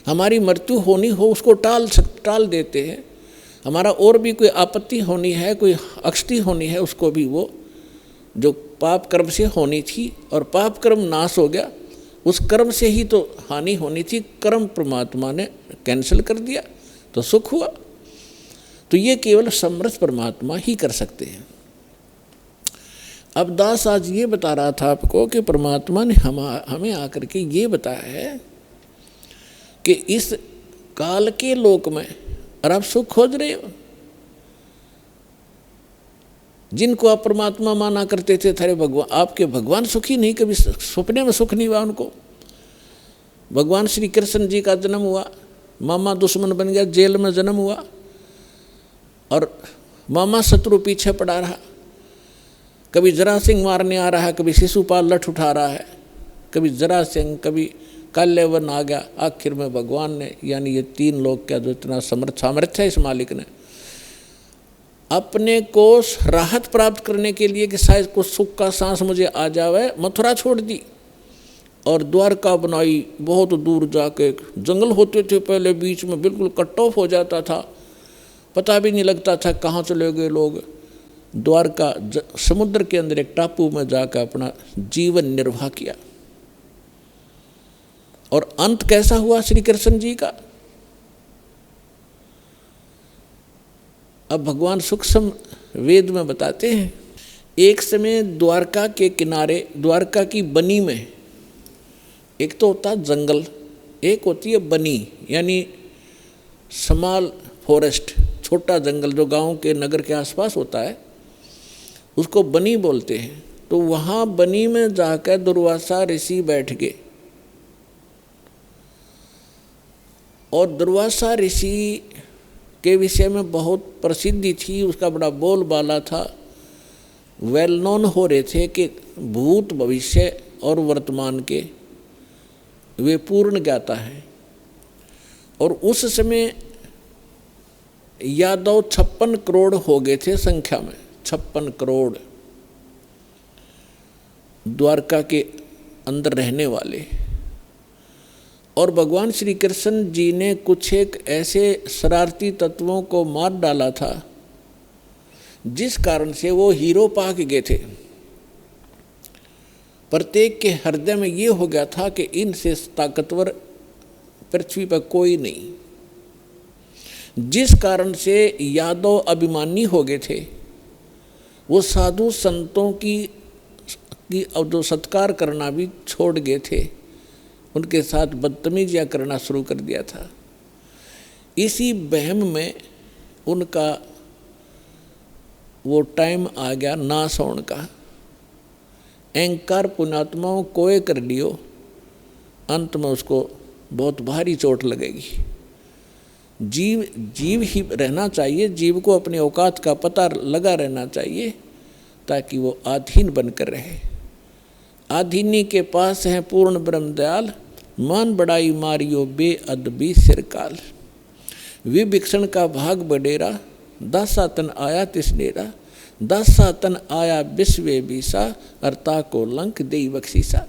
हमारी मृत्यु होनी हो उसको टाल देते हैं। हमारा और भी कोई आपत्ति होनी है, कोई अक्षति होनी है, उसको भी वो जो पाप कर्म से होनी थी, और पाप कर्म नाश हो गया, उस कर्म से ही तो हानि होनी थी, कर्म परमात्मा ने कैंसिल कर दिया, तो सुख हुआ। तो ये केवल समर्थ परमात्मा ही कर सकते हैं। अब दास आज ये बता रहा था आपको कि परमात्मा ने हमें आकर के ये बताया है कि इस काल के लोक में, और आप सुख खोज रहे हो, जिनको आप परमात्मा माना करते थे, थारे भगवान, आपके भगवान सुखी नहीं, कभी सपने में सुख नहीं हुआ उनको। भगवान श्री कृष्ण जी का जन्म हुआ, मामा दुश्मन बन गया, जेल में जन्म हुआ, और मामा शत्रु पीछे पड़ा रहा। कभी जरा सिंह मारने आ रहा है, कभी शिशुपाल लठ उठा रहा है, कभी जरा सिंह, कभी काल्यवन आ गया। आखिर में भगवान ने, यानी ये 3 लोग का जो इतना सामर्थ्य है इस मालिक ने, अपने को राहत प्राप्त करने के लिए कि शायद कुछ सुख का सांस मुझे आ जावे, मथुरा छोड़ दी और द्वारका बनाई। बहुत दूर जाके जंगल होते थे पहले, बीच में बिल्कुल कट ऑफ हो जाता था, पता भी नहीं लगता था कहाँ चले गए लोग। द्वारका समुद्र के अंदर एक टापू में जाकर अपना जीवन निर्वाह किया। और अंत कैसा हुआ श्री कृष्ण जी का? अब भगवान सूक्ष्म वेद में बताते हैं, एक समय द्वारका के किनारे, द्वारका की बनी में, एक तो होता जंगल, एक होती है बनी, यानी स्मॉल फॉरेस्ट, छोटा जंगल जो गांव के नगर के आसपास होता है, उसको बनी बोलते हैं। तो वहाँ बनी में जाकर दुर्वासा ऋषि बैठ गए, और दुर्वासा ऋषि के विषय में बहुत प्रसिद्धि थी, उसका बड़ा बोलबाला था, वेल नोन हो रहे थे कि भूत भविष्य और वर्तमान के वे पूर्ण ज्ञाता है। और उस समय यादव 56 करोड़ हो गए थे संख्या में, 56 करोड़ द्वारका के अंदर रहने वाले। और भगवान श्री कृष्ण जी ने कुछ एक ऐसे शरारती तत्वों को मार डाला था जिस कारण से वो हीरो पाक गए थे। प्रत्येक के हृदय में ये हो गया था कि इनसे ताकतवर पृथ्वी पर कोई नहीं, जिस कारण से यादव अभिमानी हो गए थे। वो साधु संतों की जो सत्कार करना भी छोड़ गए थे, उनके साथ बदतमीजियाँ करना शुरू कर दिया था। इसी वहम में उनका वो टाइम आ गया नाश होने का। अहंकार पुण्यात्माओं कोय कर लियो, अंत में उसको बहुत भारी चोट लगेगी। जीव ही रहना चाहिए, जीव को अपने औकात का पता लगा रहना चाहिए ताकि वो आधीन बनकर रहे। आधीनी के पास है पूर्ण ब्रह्म दयाल, मान बड़ाई मारियो बेअदबी सिरकाल। विभीषण का भाग बडेरा, दासा तन आया तिसनेरा, दासा तन आया विश्वे बीसा, अर्ता को लंक देई बख्शीसा।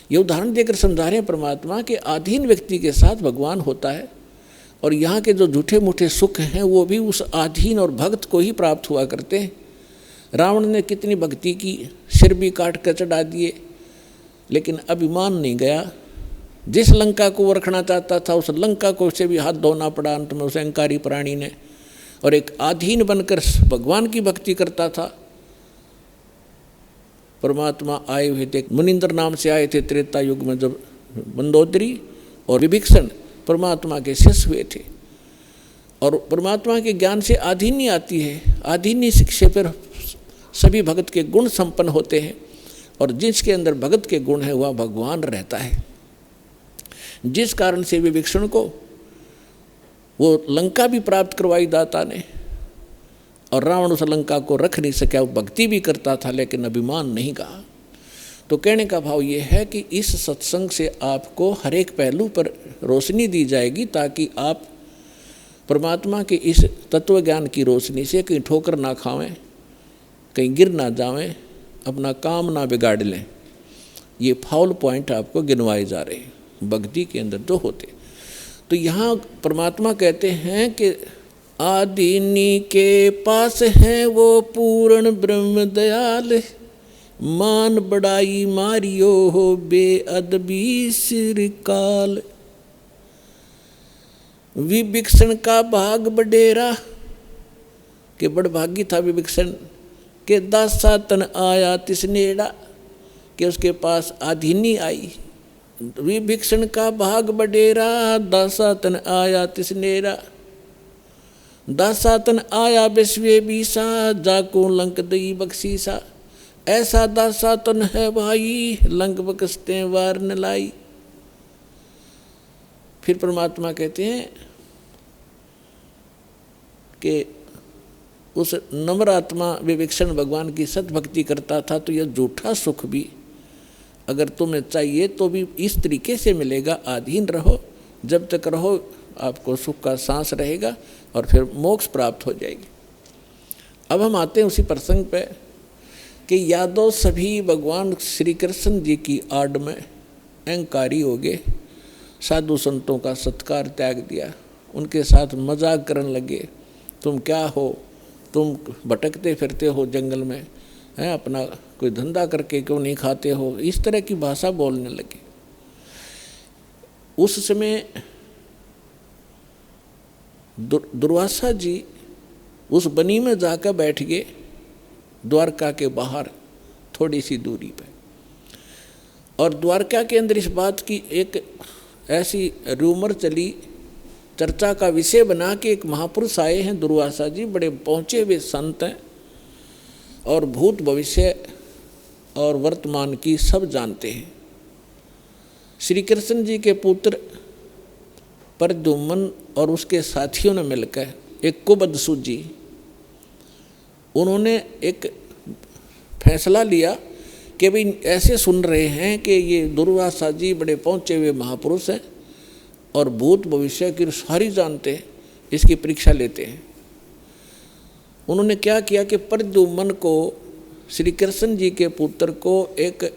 ये उदाहरण देकर समझा रहे हैं परमात्मा के अधीन व्यक्ति के साथ भगवान होता है, और यहाँ के जो झूठे मूठे सुख हैं वो भी उस अधीन और भक्त को ही प्राप्त हुआ करते हैं। रावण ने कितनी भक्ति की, सिर भी काट कर चढ़ा दिए, लेकिन अभिमान नहीं गया। जिस लंका को वो रखना चाहता था उस लंका को उसे भी हाथ धोना पड़ा अंत में उस अहंकारी प्राणी ने, और एक अधीन बनकर भगवान की भक्ति करता था। परमात्मा आए हुए थे, मुनिंद्र नाम से आए थे त्रेता युग में, जब मंदोदरी और विभीषण परमात्मा के शिष्य हुए थे। और परमात्मा के ज्ञान से आधीनी आती है, आधीनी शिक्षा पर सभी भगत के गुण संपन्न होते हैं, और जिसके अंदर भगत के गुण है वह भगवान रहता है। जिस कारण से विभीषण को वो लंका भी प्राप्त करवाई दाता ने, और रावण उस लंका को रख नहीं सका। वो भक्ति भी करता था लेकिन अभिमान नहीं कहा। तो कहने का भाव ये है कि इस सत्संग से आपको हर एक पहलू पर रोशनी दी जाएगी ताकि आप परमात्मा के इस तत्व ज्ञान की रोशनी से कहीं ठोकर ना खावें, कहीं गिर ना जावें, अपना काम ना बिगाड़ लें। ये फाउल पॉइंट आपको गिनवाए जा रहे हैं भक्ति के अंदर जो होते। तो यहाँ परमात्मा कहते हैं कि आदिनी के पास है वो पूर्ण ब्रह्म दयाल, मान बड़ाई मारियो हो बेअदबी सिरकाल। विभीषण का भाग बडेरा, के बड़भागी था विभीषण, के दासा तन आया तिसनेड़ा, कि उसके पास आधीनी आई। विभीषण का भाग बडेरा, दासा तन आया तिसनेरा, दासा तन आया विश्वे बीसा, जाको लंक दई बख्शीसा। ऐसा दासा तन है भाई, लंक बख्शते वार न लाई। फिर परमात्मा कहते हैं कि उस नम्र आत्मा विभीषण भगवान की सतभक्ति करता था, तो यह झूठा सुख भी अगर तुम्हें चाहिए तो भी इस तरीके से मिलेगा। अधीन रहो, जब तक रहो आपको सुख का सांस रहेगा और फिर मोक्ष प्राप्त हो जाएगी। अब हम आते हैं उसी प्रसंग पे कि यादव सभी भगवान श्री कृष्ण जी की आड़ में अहंकारी हो गए, साधु संतों का सत्कार त्याग दिया, उनके साथ मजाक करने लगे। तुम क्या हो, तुम भटकते फिरते हो जंगल में, हैं, अपना कोई धंधा करके क्यों नहीं खाते हो, इस तरह की भाषा बोलने लगे। उस समय दुर्वासा जी उस बनी में जाकर बैठ गए, द्वारका के बाहर थोड़ी सी दूरी पे। और द्वारका के अंदर इस बात की एक ऐसी रूमर चली, चर्चा का विषय बना कि एक महापुरुष आए हैं दुर्वासा जी, बड़े पहुँचे हुए संत हैं और भूत भविष्य और वर्तमान की सब जानते हैं। श्री कृष्ण जी के पुत्र प्रद्युम्न और उसके साथियों ने मिलकर एक कुबद सूझी। उन्होंने एक फैसला लिया कि भाई ऐसे सुन रहे हैं कि ये दुर्वासा जी बड़े पहुँचे हुए महापुरुष हैं और भूत भविष्य की सारी जानते हैं, इसकी परीक्षा लेते हैं। उन्होंने क्या किया कि प्रद्युम्न को, श्री कृष्ण जी के पुत्र को, एक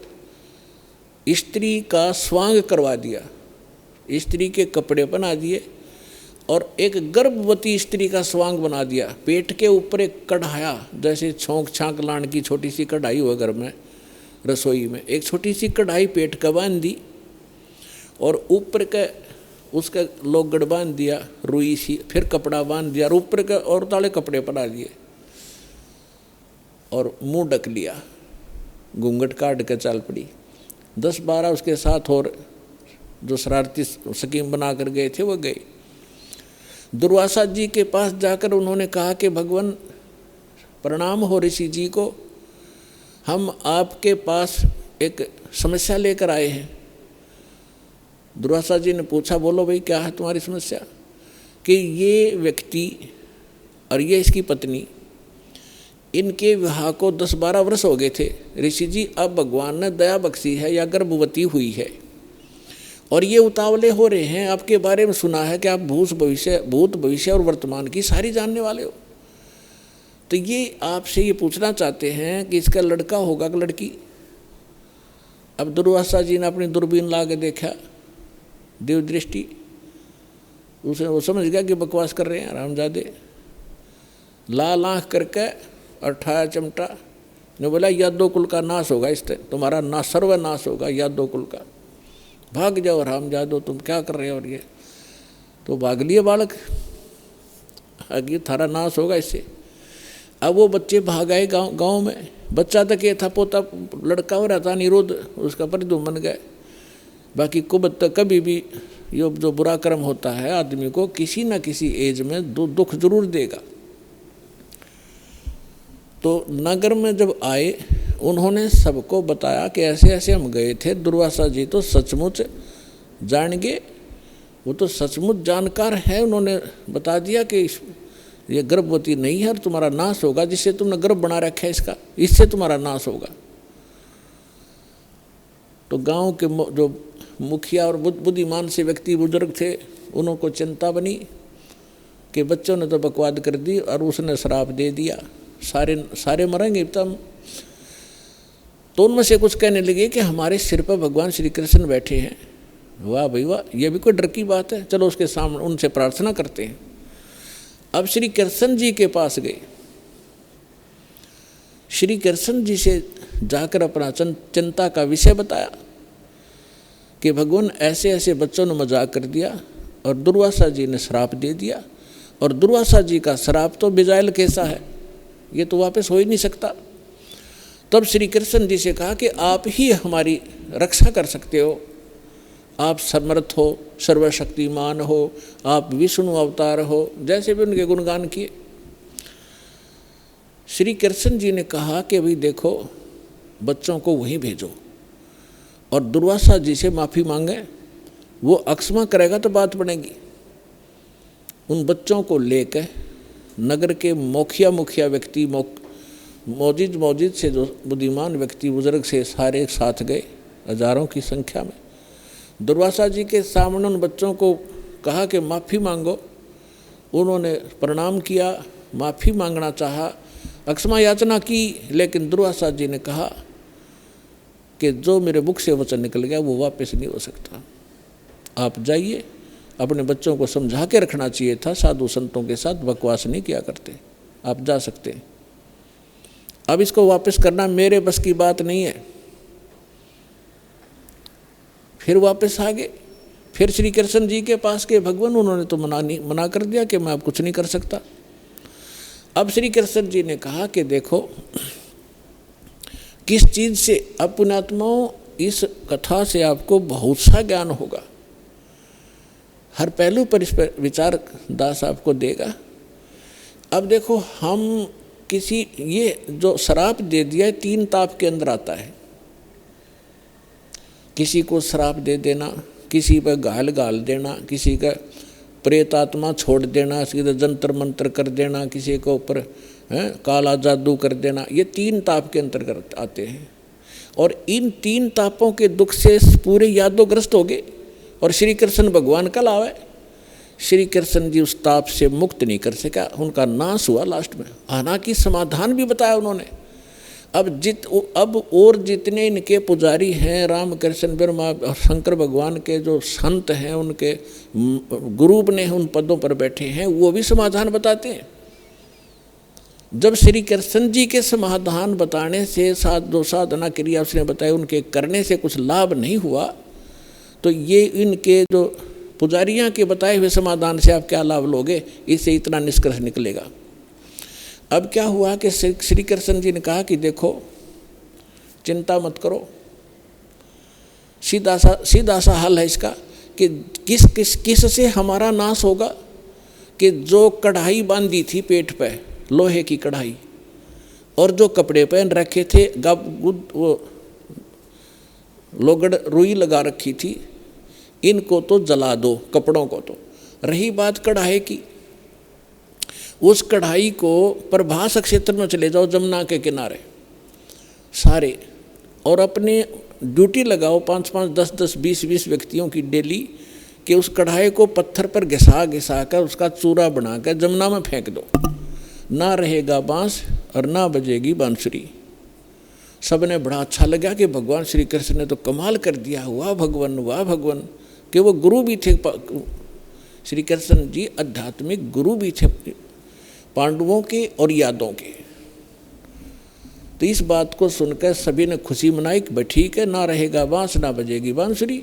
स्त्री का स्वांग करवा दिया, स्त्री के कपड़े बना दिए और एक गर्भवती स्त्री का स्वांग बना दिया। पेट के ऊपर एक कढ़ाया, जैसे छोंक छांक लाने की छोटी सी कढ़ाई हो घर में, रसोई में एक छोटी सी कढ़ाई पेट का बांध दी और ऊपर का उसका लोगड़ बांध दिया, रुई सी, फिर कपड़ा बांध दिया और ऊपर का और ताले कपड़े पड़ा दिए और मुंह ढक लिया, घूंघट काट के चल पड़ी। 10-12 उसके साथ और जो शरारती स्कीम बना कर गए थे वो गए। दुर्वासा जी के पास जाकर उन्होंने कहा कि भगवान प्रणाम हो ऋषि जी को, हम आपके पास एक समस्या लेकर आए हैं। दुर्वासा जी ने पूछा, बोलो भाई क्या है तुम्हारी समस्या? कि ये व्यक्ति और ये इसकी पत्नी, इनके विवाह को 10-12 वर्ष हो गए थे ऋषि जी, अब भगवान ने दया बख्शी है या गर्भवती हुई है और ये उतावले हो रहे हैं। आपके बारे में सुना है कि आप भूत भविष्य और वर्तमान की सारी जानने वाले हो, तो ये आपसे ये पूछना चाहते हैं कि इसका लड़का होगा कि लड़की? अब दुर्वासा जी ने अपनी दूरबीन ला के देखा, देव दृष्टि, उसे वो समझ गया कि बकवास कर रहे हैं रामजादे। लाल आँख करके और ठाया चिमटा ने बोला, यादव कुल का नाश होगा, इससे तुम्हारा ना सर्वनाश होगा यादव कुल का, भाग जाओ रामजादो, तुम क्या कर रहे हो? और ये तो भाग लिए बालक, आगे थारा नाश होगा इससे। अब वो बच्चे भाग आए गाँव में। बच्चा तक ये था, पोता लड़का हो रहा था निरोध, उसका प्रद्युम्न गए। बाकी कुबत तक कभी भी ये जो बुरा कर्म होता है आदमी को किसी न किसी एज में दुख जरूर देगा। तो नगर में जब आए उन्होंने सबको बताया कि ऐसे ऐसे हम गए थे। दुर्वासा जी तो सचमुच जान गए, वो तो सचमुच जानकार है। उन्होंने बता दिया कि ये गर्भवती नहीं है और तुम्हारा नाश होगा, जिससे तुमने गर्भ बना रखा है इसका, इससे तुम्हारा नाश होगा। तो गांव के जो मुखिया और बुद्धिमान से व्यक्ति बुजुर्ग थे, उनको चिंता बनी कि बच्चों ने तो बकवाद कर दी और उसने श्राप दे दिया, सारे मरेंगे तब। तो उनमें से कुछ कहने लगे कि हमारे सिर पर भगवान श्री कृष्ण बैठे हैं। वाह भाई वाह, ये भी कोई डर की बात है, चलो उसके सामने उनसे प्रार्थना करते हैं। अब श्री कृष्ण जी के पास गए, श्री कृष्ण जी से जाकर अपना चिंता का विषय बताया कि भगवान ऐसे ऐसे बच्चों ने मजाक कर दिया और दुर्वासा जी ने श्राप दे दिया, और दुर्वासा जी का श्राप तो बेजाइल कैसा है, ये तो वापस हो ही नहीं सकता। तब श्री कृष्ण जी से कहा कि आप ही हमारी रक्षा कर सकते हो, आप समर्थ हो, सर्वशक्तिमान हो, आप विष्णु अवतार हो, जैसे भी उनके गुणगान किए। श्री कृष्ण जी ने कहा कि भाई देखो, बच्चों को वहीं भेजो और दुर्वासा जी से माफ़ी मांगे, वो अक्षमा करेगा तो बात बनेगी। उन बच्चों को लेकर नगर के मुखिया व्यक्ति, मौजिद से जो बुद्धिमान व्यक्ति बुजुर्ग से सारे साथ गए, हजारों की संख्या में। दुर्वासा जी के सामने उन बच्चों को कहा कि माफ़ी मांगो। उन्होंने प्रणाम किया, माफ़ी मांगना चाहा, अक्षमा याचना की, लेकिन दुर्वासा जी ने कहा कि जो मेरे मुख से वचन निकल गया वो वापस नहीं हो सकता। आप जाइए, अपने बच्चों को समझा के रखना चाहिए था, साधु संतों के साथ बकवास नहीं किया करते, आप जा सकते हैं। अब इसको वापस करना मेरे बस की बात नहीं है। फिर वापस आ गए, फिर श्री कृष्ण जी के पास के भगवान, उन्होंने तो मना कर दिया कि मैं अब कुछ नहीं कर सकता। अब श्री कृष्ण जी ने कहा कि देखो, किस चीज़ से, अब पुण्यात्माओं इस कथा से आपको बहुत सा ज्ञान होगा, हर पहलू पर इस पर विचार दास आपको देगा। अब देखो, हम किसी, ये जो श्राप दे दिया है 3 ताप के अंदर आता है। किसी को श्राप दे देना, किसी पर गाल देना, किसी का प्रेत आत्मा छोड़ देना, सीधे जंतर मंत्र कर देना, किसी के ऊपर काला जादू कर देना, ये 3 ताप के अंतर्गत आते हैं। और इन 3 तापों के दुख से पूरे यादोग्रस्त हो गए। और श्री कृष्ण भगवान कल आवे, श्री कृष्ण जी उस ताप से मुक्त नहीं कर सका, उनका नाश हुआ लास्ट में। हालांकि समाधान भी बताया उन्होंने। अब और जितने इनके पुजारी हैं, राम कृष्ण ब्रह्मा और शंकर भगवान के जो संत हैं, उनके गुरु ने उन पदों पर बैठे हैं, वो भी समाधान बताते हैं। जब श्री कृष्ण जी के समाधान बताने से जो साधना क्रिया उसने बताई, उनके करने से कुछ लाभ नहीं हुआ, तो ये इनके जो पुजारियां के बताए हुए समाधान से आप क्या लाभ लोगे, इससे इतना निष्कर्ष निकलेगा। अब क्या हुआ कि श्री कृष्ण जी ने कहा कि देखो चिंता मत करो, सीधा सा हल है इसका कि किस से हमारा नाश होगा, कि जो कढ़ाई बांधी थी पेट पे, लोहे की कढ़ाई, और जो कपड़े पहन रखे थे, वो लोगड़ रुई लगा रखी थी, इनको तो जला दो, कपड़ों को तो। रही बात कढ़ाई की, उस कढ़ाई को प्रभास क्षेत्र में चले जाओ, जमुना के किनारे सारे, और अपने ड्यूटी लगाओ 5-5, 10-10, 20-20 व्यक्तियों की डेली, कि उस कढ़ाई को पत्थर पर घिसा कर उसका चूरा बनाकर जमुना में फेंक दो। ना रहेगा बांस और ना बजेगी बांसुरी। सबने बड़ा अच्छा लगा कि भगवान श्री कृष्ण ने तो कमाल कर दिया, वाह भगवान, वाह भगवान। कि वो गुरु भी थे, श्री कृष्ण जी आध्यात्मिक गुरु भी थे पांडवों के और यादों के। तो इस बात को सुनकर सभी ने खुशी मनाई कि ठीक है, ना रहेगा बांस ना बजेगी बांसुरी।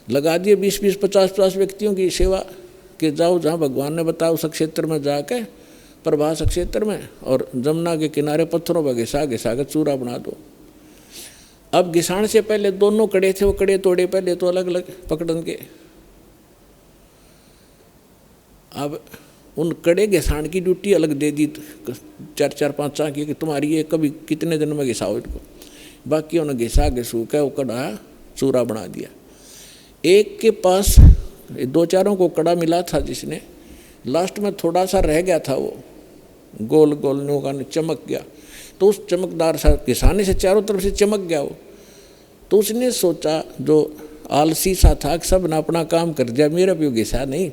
लगा दिए 20-20, 50-50 व्यक्तियों की सेवा कि जाओ जहाँ भगवान ने बताया उस क्षेत्र में जाकर, प्रभास क्षेत्र में, और जमुना के किनारे पत्थरों पर घिसा कर चूरा बना दो। अब घिसाने से पहले दोनों कड़े थे, वो कड़े तोड़े पहले तो अलग अलग पकड़न के। अब उन कड़े घिसाण की ड्यूटी अलग दे दी 4-5 की, कि तुम्हारी ये कभी कितने दिन में घिसाओ इनको। बाकी उन्हें घिसू के वो कड़ा चूरा बना दिया। एक के पास 2-4 को कड़ा मिला था, जिसने लास्ट में थोड़ा सा रह गया था, वो गोल गोल नौका चमक गया। तो उस चमकदार सा घिसाने से चारों तरफ से चमक गया वो। तो उसने सोचा, जो आलसी सा था, सब ने अपना काम कर दिया, मेरा भी घिसा नहीं।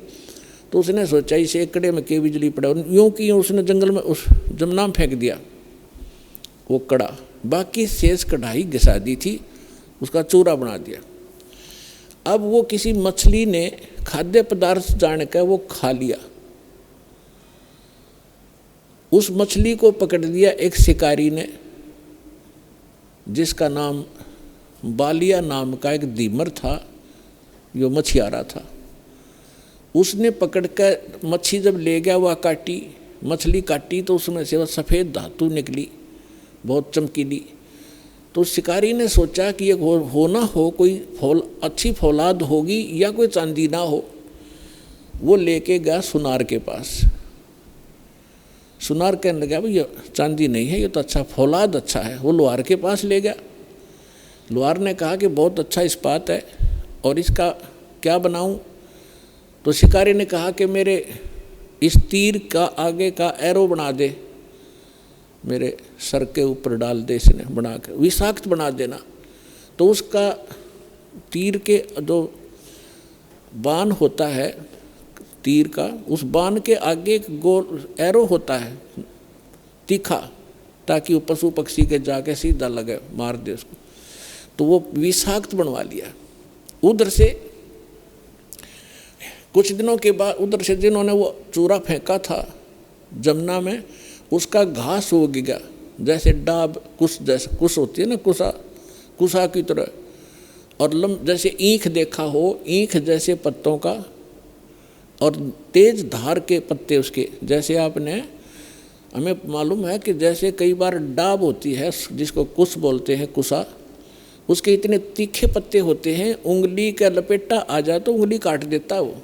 तो उसने सोचा इसे एक कड़े में के बिजली पड़ा, यूँ की उसने जंगल में उस जमुना में फेंक दिया वो कड़ा। बाकी शेष कढ़ाई घिसा दी थी, उसका चूरा बना दिया। अब वो किसी मछली ने खाद्य पदार्थ जानकर वो खा लिया। उस मछली को पकड़ लिया एक शिकारी ने, जिसका नाम बालिया नाम का एक दीमर था, जो मछियारा था। उसने पकड़कर मच्छी जब ले गया, वह काटी, मछली काटी तो उसमें से वह सफ़ेद धातु निकली, बहुत चमकीली। तो शिकारी ने सोचा कि ये हो ना हो कोई अच्छी फौलाद होगी या कोई चांदी ना हो। वो लेके गया सुनार के पास। सुनार कहने लगा, भाई ये चांदी नहीं है, ये तो अच्छा फौलाद अच्छा है। वो लोहार के पास ले गया। लोहार ने कहा कि बहुत अच्छा इस्पात है, और इसका क्या बनाऊं? तो शिकारी ने कहा कि मेरे इस तीर का आगे का एरो बना दे, मेरे सर के ऊपर डाल दे, इसने बना कर विषाक्त बना देना। तो उसका तीर के जो बाण होता है तीर का, उस बाण के आगे एक गोल एरो होता है तीखा, ताकि वो पशु पक्षी के जाके सीधा लगे, मार दे उसको। तो वो विषाक्त बनवा लिया। उधर से कुछ दिनों के बाद, उधर से जिन्होंने वो चूरा फेंका था जमुना में, उसका घास उग गया, जैसे डाब जैसे कुश होती है ना, कुसा की तरह, और जैसे ईख देखा हो, ईख जैसे पत्तों का, और तेज धार के पत्ते उसके। जैसे आपने, हमें मालूम है कि जैसे कई बार डाब होती है जिसको कुश बोलते हैं, कुसा, उसके इतने तीखे पत्ते होते हैं, उंगली का लपेटा आ जाए तो उंगली काट देता, वो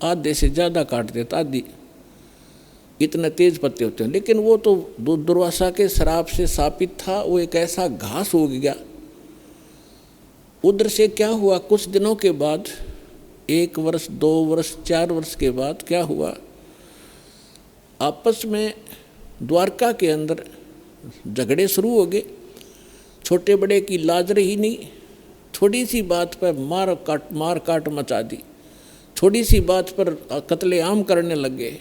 आधे से ज़्यादा काट देता, आधी, इतने तेज पत्ते होते हैं। लेकिन वो तो दुर्वासा के श्राप से शापित था, वो एक ऐसा घास उग गया। उधर से क्या हुआ, कुछ दिनों के बाद 1 वर्ष 2 वर्ष 4 वर्ष के बाद क्या हुआ, आपस में द्वारका के अंदर झगड़े शुरू हो गए। छोटे बड़े की लाज रही नहीं, थोड़ी सी बात पर मार काट मचा दी, थोड़ी सी बात पर कत्लेआम करने लग गए।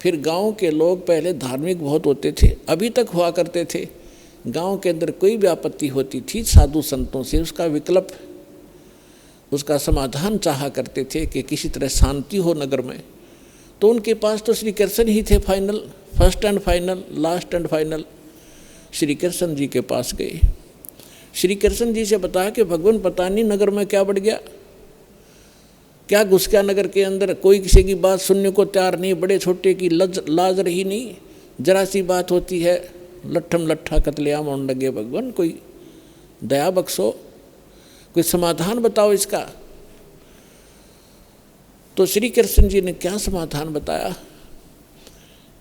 फिर गांव के लोग पहले धार्मिक बहुत होते थे, अभी तक हुआ करते थे। गांव के अंदर कोई भी आपत्ति होती थी साधु संतों से उसका विकल्प, उसका समाधान चाहा करते थे कि किसी तरह शांति हो नगर में। तो उनके पास तो श्री कृष्ण ही थे final, first and final, last and final. Shri Krishna ji के पास गए, श्री कृष्ण जी से बताया कि भगवान पता नहीं नगर में क्या बढ़ गया, क्या घुस गया नगर के अंदर, कोई किसी की बात सुनने को तैयार नहीं, बड़े छोटे की लाज रही नहीं, जरा सी बात होती है लट्ठम लट्ठा कत्लेआम होने लगे। भगवान कोई दया बख्शो, कोई समाधान बताओ इसका। तो श्री कृष्ण जी ने क्या समाधान बताया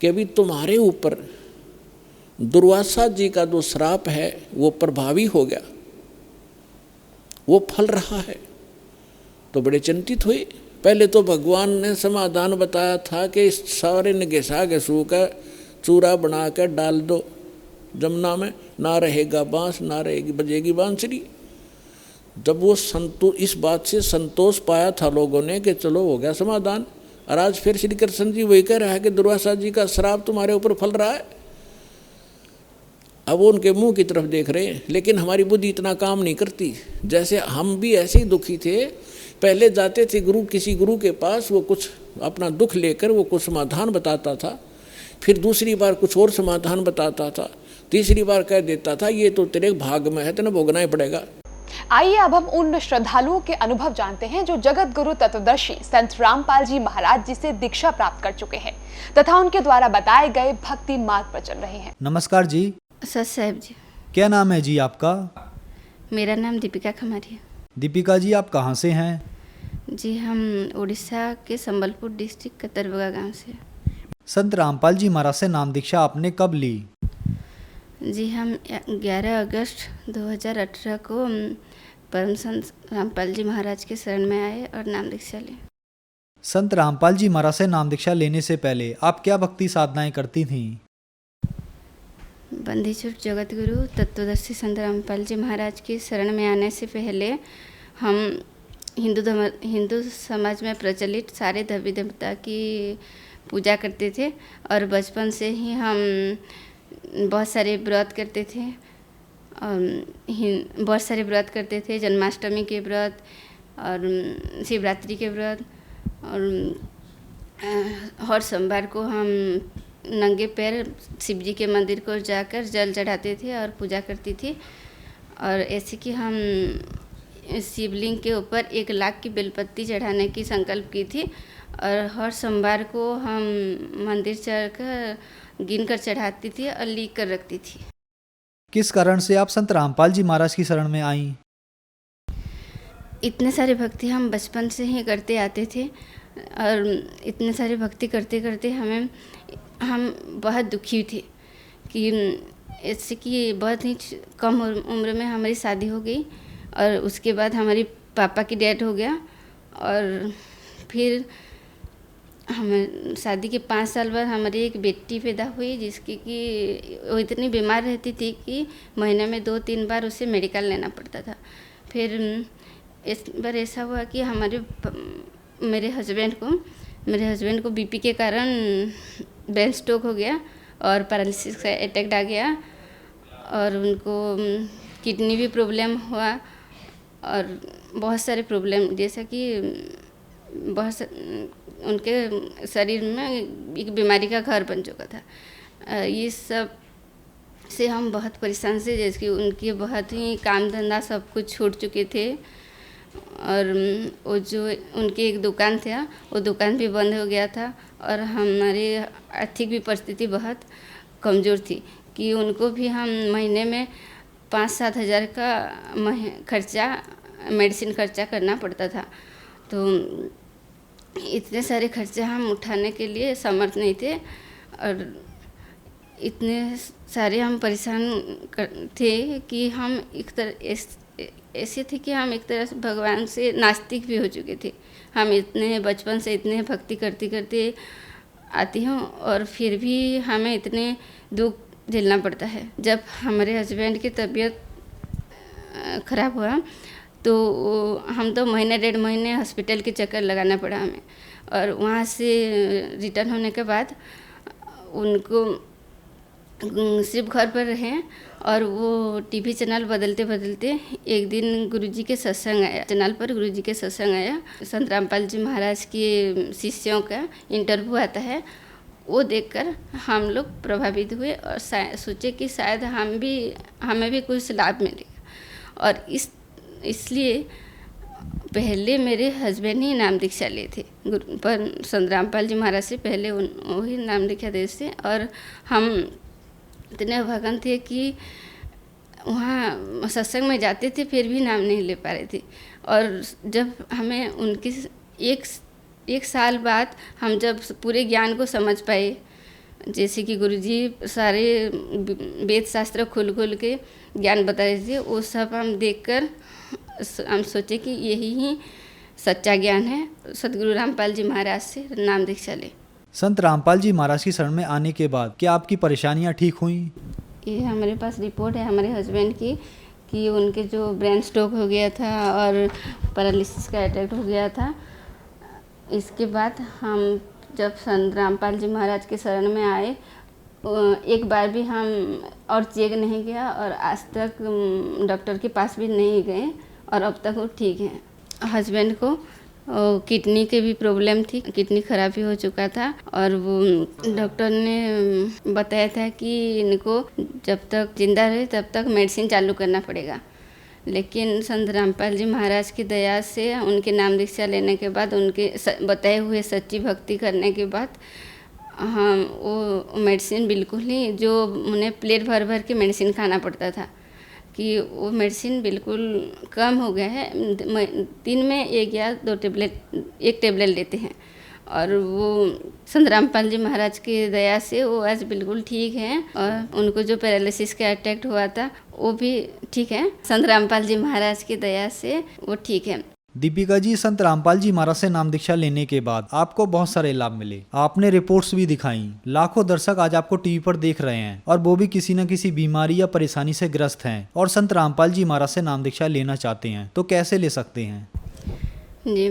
कि अभी तुम्हारे ऊपर दुर्वासा जी का जो श्राप है वो प्रभावी हो गया, वो फल रहा है। तो बड़े चिंतित हुए। पहले तो भगवान ने समाधान बताया था कि इस सारे ने घिसा घिसू का चूरा बना कर डाल दो जमुना में, ना रहेगा बांस ना रहेगी बजेगी बांसुरी। जब वो इस बात से संतोष पाया था लोगों ने कि चलो हो गया समाधान, और आज फिर श्री कृष्ण जी वही कह रहा है कि दुर्वासा जी का श्राप तुम्हारे ऊपर फल रहा है। अब वो उनके मुंह की तरफ देख रहे हैं, लेकिन हमारी बुद्धि इतना काम नहीं करती। जैसे हम भी ऐसे ही दुखी थे, पहले जाते थे किसी गुरु के पास, वो कुछ अपना दुख लेकर वो कुछ समाधान बताता था, फिर दूसरी बार कुछ और समाधान बताता था, तीसरी बार कह देता था ये तो तेरे भाग में है, तेने भोगना ही पड़ेगा। आइए अब हम उन श्रद्धालुओं के अनुभव जानते हैं जो जगत गुरु तत्वदर्शी संत रामपाल जी महाराज जी से दीक्षा प्राप्त कर चुके हैं तथा उनके द्वारा बताए गए भक्ति मार्ग पर चल रहे हैं। नमस्कार जी। सर साहब जी। क्या नाम है जी आपका? मेरा नाम दीपिका खमारी है। दीपिका जी आप कहाँ से हैं? जी हम उड़ीसा के संबलपुर डिस्ट्रिक्ट कतरबगा गांव से। संत रामपाल जी महाराज से नाम दीक्षा आपने कब ली? जी हम 11 अगस्त 2018 को परम संत रामपाल जी महाराज के शरण में आए और नाम दीक्षा ली। संत रामपाल जी महाराज से नाम दीक्षा लेने से पहले आप क्या भक्ति साधनाएं करती थीं? बंदीछूट जगत गुरु तत्वदर्शी संत रामपाल जी महाराज की शरण में आने से पहले हम हिंदू समाज में प्रचलित सारे देवी देवता की पूजा करते थे और बचपन से ही हम बहुत सारे व्रत करते थे बहुत सारे व्रत करते थे, जन्माष्टमी के व्रत और शिवरात्रि के व्रत, और हर सोमवार को हम नंगे पैर शिव जी के मंदिर को जाकर जल चढ़ाते थे और पूजा करती थी। और ऐसे कि हम शिवलिंग के ऊपर 1 लाख की बेलपत्ती चढ़ाने की संकल्प की थी और हर सोमवार को हम मंदिर चढ़कर गिन कर चढ़ाती थी और लिख कर रखती थी। किस कारण से आप संत रामपाल जी महाराज की शरण में आईं? इतने सारे भक्ति हम बचपन से ही करते आते थे और इतने सारे भक्ति करते करते हम बहुत दुखी थे कि ऐसे कि बहुत ही कम उम्र में हमारी शादी हो गई और उसके बाद हमारी पापा की डेथ हो गया। और फिर हम शादी के 5 साल बाद हमारी एक बेटी पैदा हुई जिसकी कि वो इतनी बीमार रहती थी कि महीने में 2-3 बार उसे मेडिकल लेना पड़ता था। फिर इस बार ऐसा हुआ कि मेरे हस्बैंड को बीपी के कारण ब्रेन स्ट्रोक हो गया और पैरालिसिस का अटैक आ गया और उनको किडनी भी प्रॉब्लम हुआ और बहुत सारे प्रॉब्लम, जैसा कि उनके शरीर में एक बीमारी का घर बन चुका था। ये सब से हम बहुत परेशान थे, जैसे कि उनके बहुत ही काम धंधा सब कुछ छूट चुके थे और वो जो उनकी एक दुकान था वो दुकान भी बंद हो गया था और हमारी आर्थिक भी परिस्थिति बहुत कमज़ोर थी कि उनको भी हम महीने में 5-7 हज़ार का खर्चा मेडिसिन खर्चा करना पड़ता था। तो इतने सारे खर्चे हम उठाने के लिए समर्थ नहीं थे और इतने सारे हम परेशान थे कि हम ऐसे थे कि हम एक तरह से भगवान से नास्तिक भी हो चुके थे। हम इतने बचपन से इतने भक्ति करते करते आती हूँ और फिर भी हमें इतने दुख झेलना पड़ता है। जब हमारे हस्बैंड की तबीयत ख़राब हुआ तो हम तो महीने 1.5 महीने हॉस्पिटल के चक्कर लगाना पड़ा हमें, और वहाँ से रिटर्न होने के बाद उनको सिर्फ घर पर रहें और वो टीवी चैनल बदलते बदलते एक दिन गुरुजी के सत्संग आया, चैनल पर गुरुजी के सत्संग आया, संत रामपाल जी महाराज के शिष्यों का इंटरव्यू आता है। वो देखकर हम लोग प्रभावित हुए और सोचे कि शायद हमें भी कुछ लाभ मिलेगा, और इसलिए पहले मेरे हस्बैंड ही नाम दीक्षा लिए थे पर संत रामपाल जी महाराज से पहले वही नाम दीक्षा दे थे। और हम इतने भगन थे कि वहाँ सत्संग में जाते थे फिर भी नाम नहीं ले पा रहे थे। और जब हमें उनकी एक साल बाद हम जब पूरे ज्ञान को समझ पाए, जैसे कि गुरुजी सारे वेद शास्त्र खोल के ज्ञान बता रहे थे, वो सब हम देखकर हम सोचे कि यही ही सच्चा ज्ञान है। सदगुरु रामपाल जी महाराज से नाम दीक्षा ले। संत रामपाल जी महाराज की शरण में आने के बाद क्या आपकी परेशानियां ठीक हुई? ये हमारे पास रिपोर्ट है हमारे हस्बैंड की कि उनके जो ब्रेन स्ट्रोक हो गया था और पैरालिसिस का अटैक हो गया था। इसके बाद हम जब संत रामपाल जी महाराज के शरण में आए, एक बार भी हम और चेक नहीं किया और आज तक डॉक्टर के पास भी नहीं गए, और अब तक वो ठीक हैं। हस्बैंड को किडनी के भी प्रॉब्लम थी, किडनी खराबी हो चुका था, और वो डॉक्टर ने बताया था कि इनको जब तक जिंदा रहे तब तक मेडिसिन चालू करना पड़ेगा। लेकिन संत रामपाल जी महाराज की दया से उनके नाम दीक्षा लेने के बाद, उनके बताए हुए सच्ची भक्ति करने के बाद हम वो मेडिसिन बिल्कुल ही, जो उन्हें प्लेट भर भर के मेडिसिन खाना पड़ता था, कि वो मेडिसिन बिल्कुल कम हो गया है। दिन में 1 या 2 टेबलेट लेते हैं, और वो संत रामपाल जी महाराज की दया से वो आज बिल्कुल ठीक हैं, और उनको जो पैरालिसिस का अटैक हुआ था वो भी ठीक है। संत रामपाल जी महाराज की दया से वो ठीक है। दीपिका जी, संत रामपाल जी महाराज से नाम दीक्षा लेने के बाद आपको बहुत सारे लाभ मिले, आपने रिपोर्ट्स भी दिखाई। लाखों दर्शक आज आपको टीवी पर देख रहे हैं और वो भी किसी न किसी बीमारी या परेशानी से ग्रस्त हैं और संत रामपाल जी महाराज से नाम दीक्षा लेना चाहते हैं, तो कैसे ले सकते हैं? जी,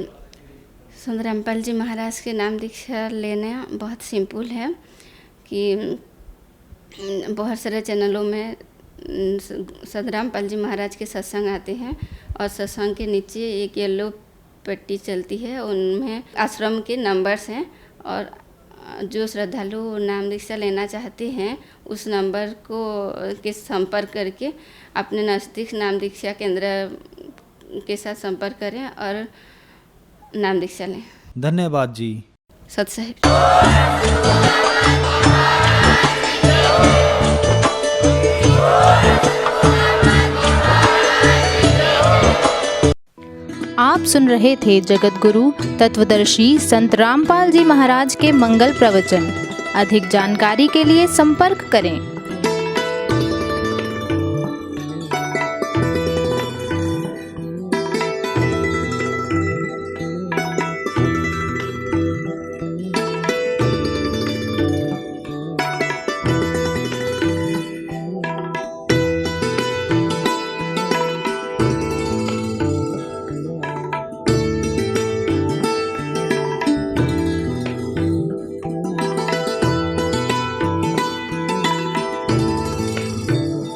संत रामपाल जी महाराज के नाम दीक्षा लेना बहुत सिंपल है कि बहुत सारे चैनलों में संत रामपाल जी महाराज के सत्संग आते हैं, और सत्संग के नीचे एक येलो पट्टी चलती है, उनमें आश्रम के नंबर्स हैं, और जो श्रद्धालु नाम दीक्षा लेना चाहते हैं उस नंबर को के संपर्क करके अपने नज़दीक नाम दीक्षा केंद्र के साथ संपर्क करें और नाम दीक्षा लें। धन्यवाद जी। सत साहिब। आप सुन रहे थे जगत गुरु तत्वदर्शी संत रामपाल जी महाराज के मंगल प्रवचन। अधिक जानकारी के लिए संपर्क करें।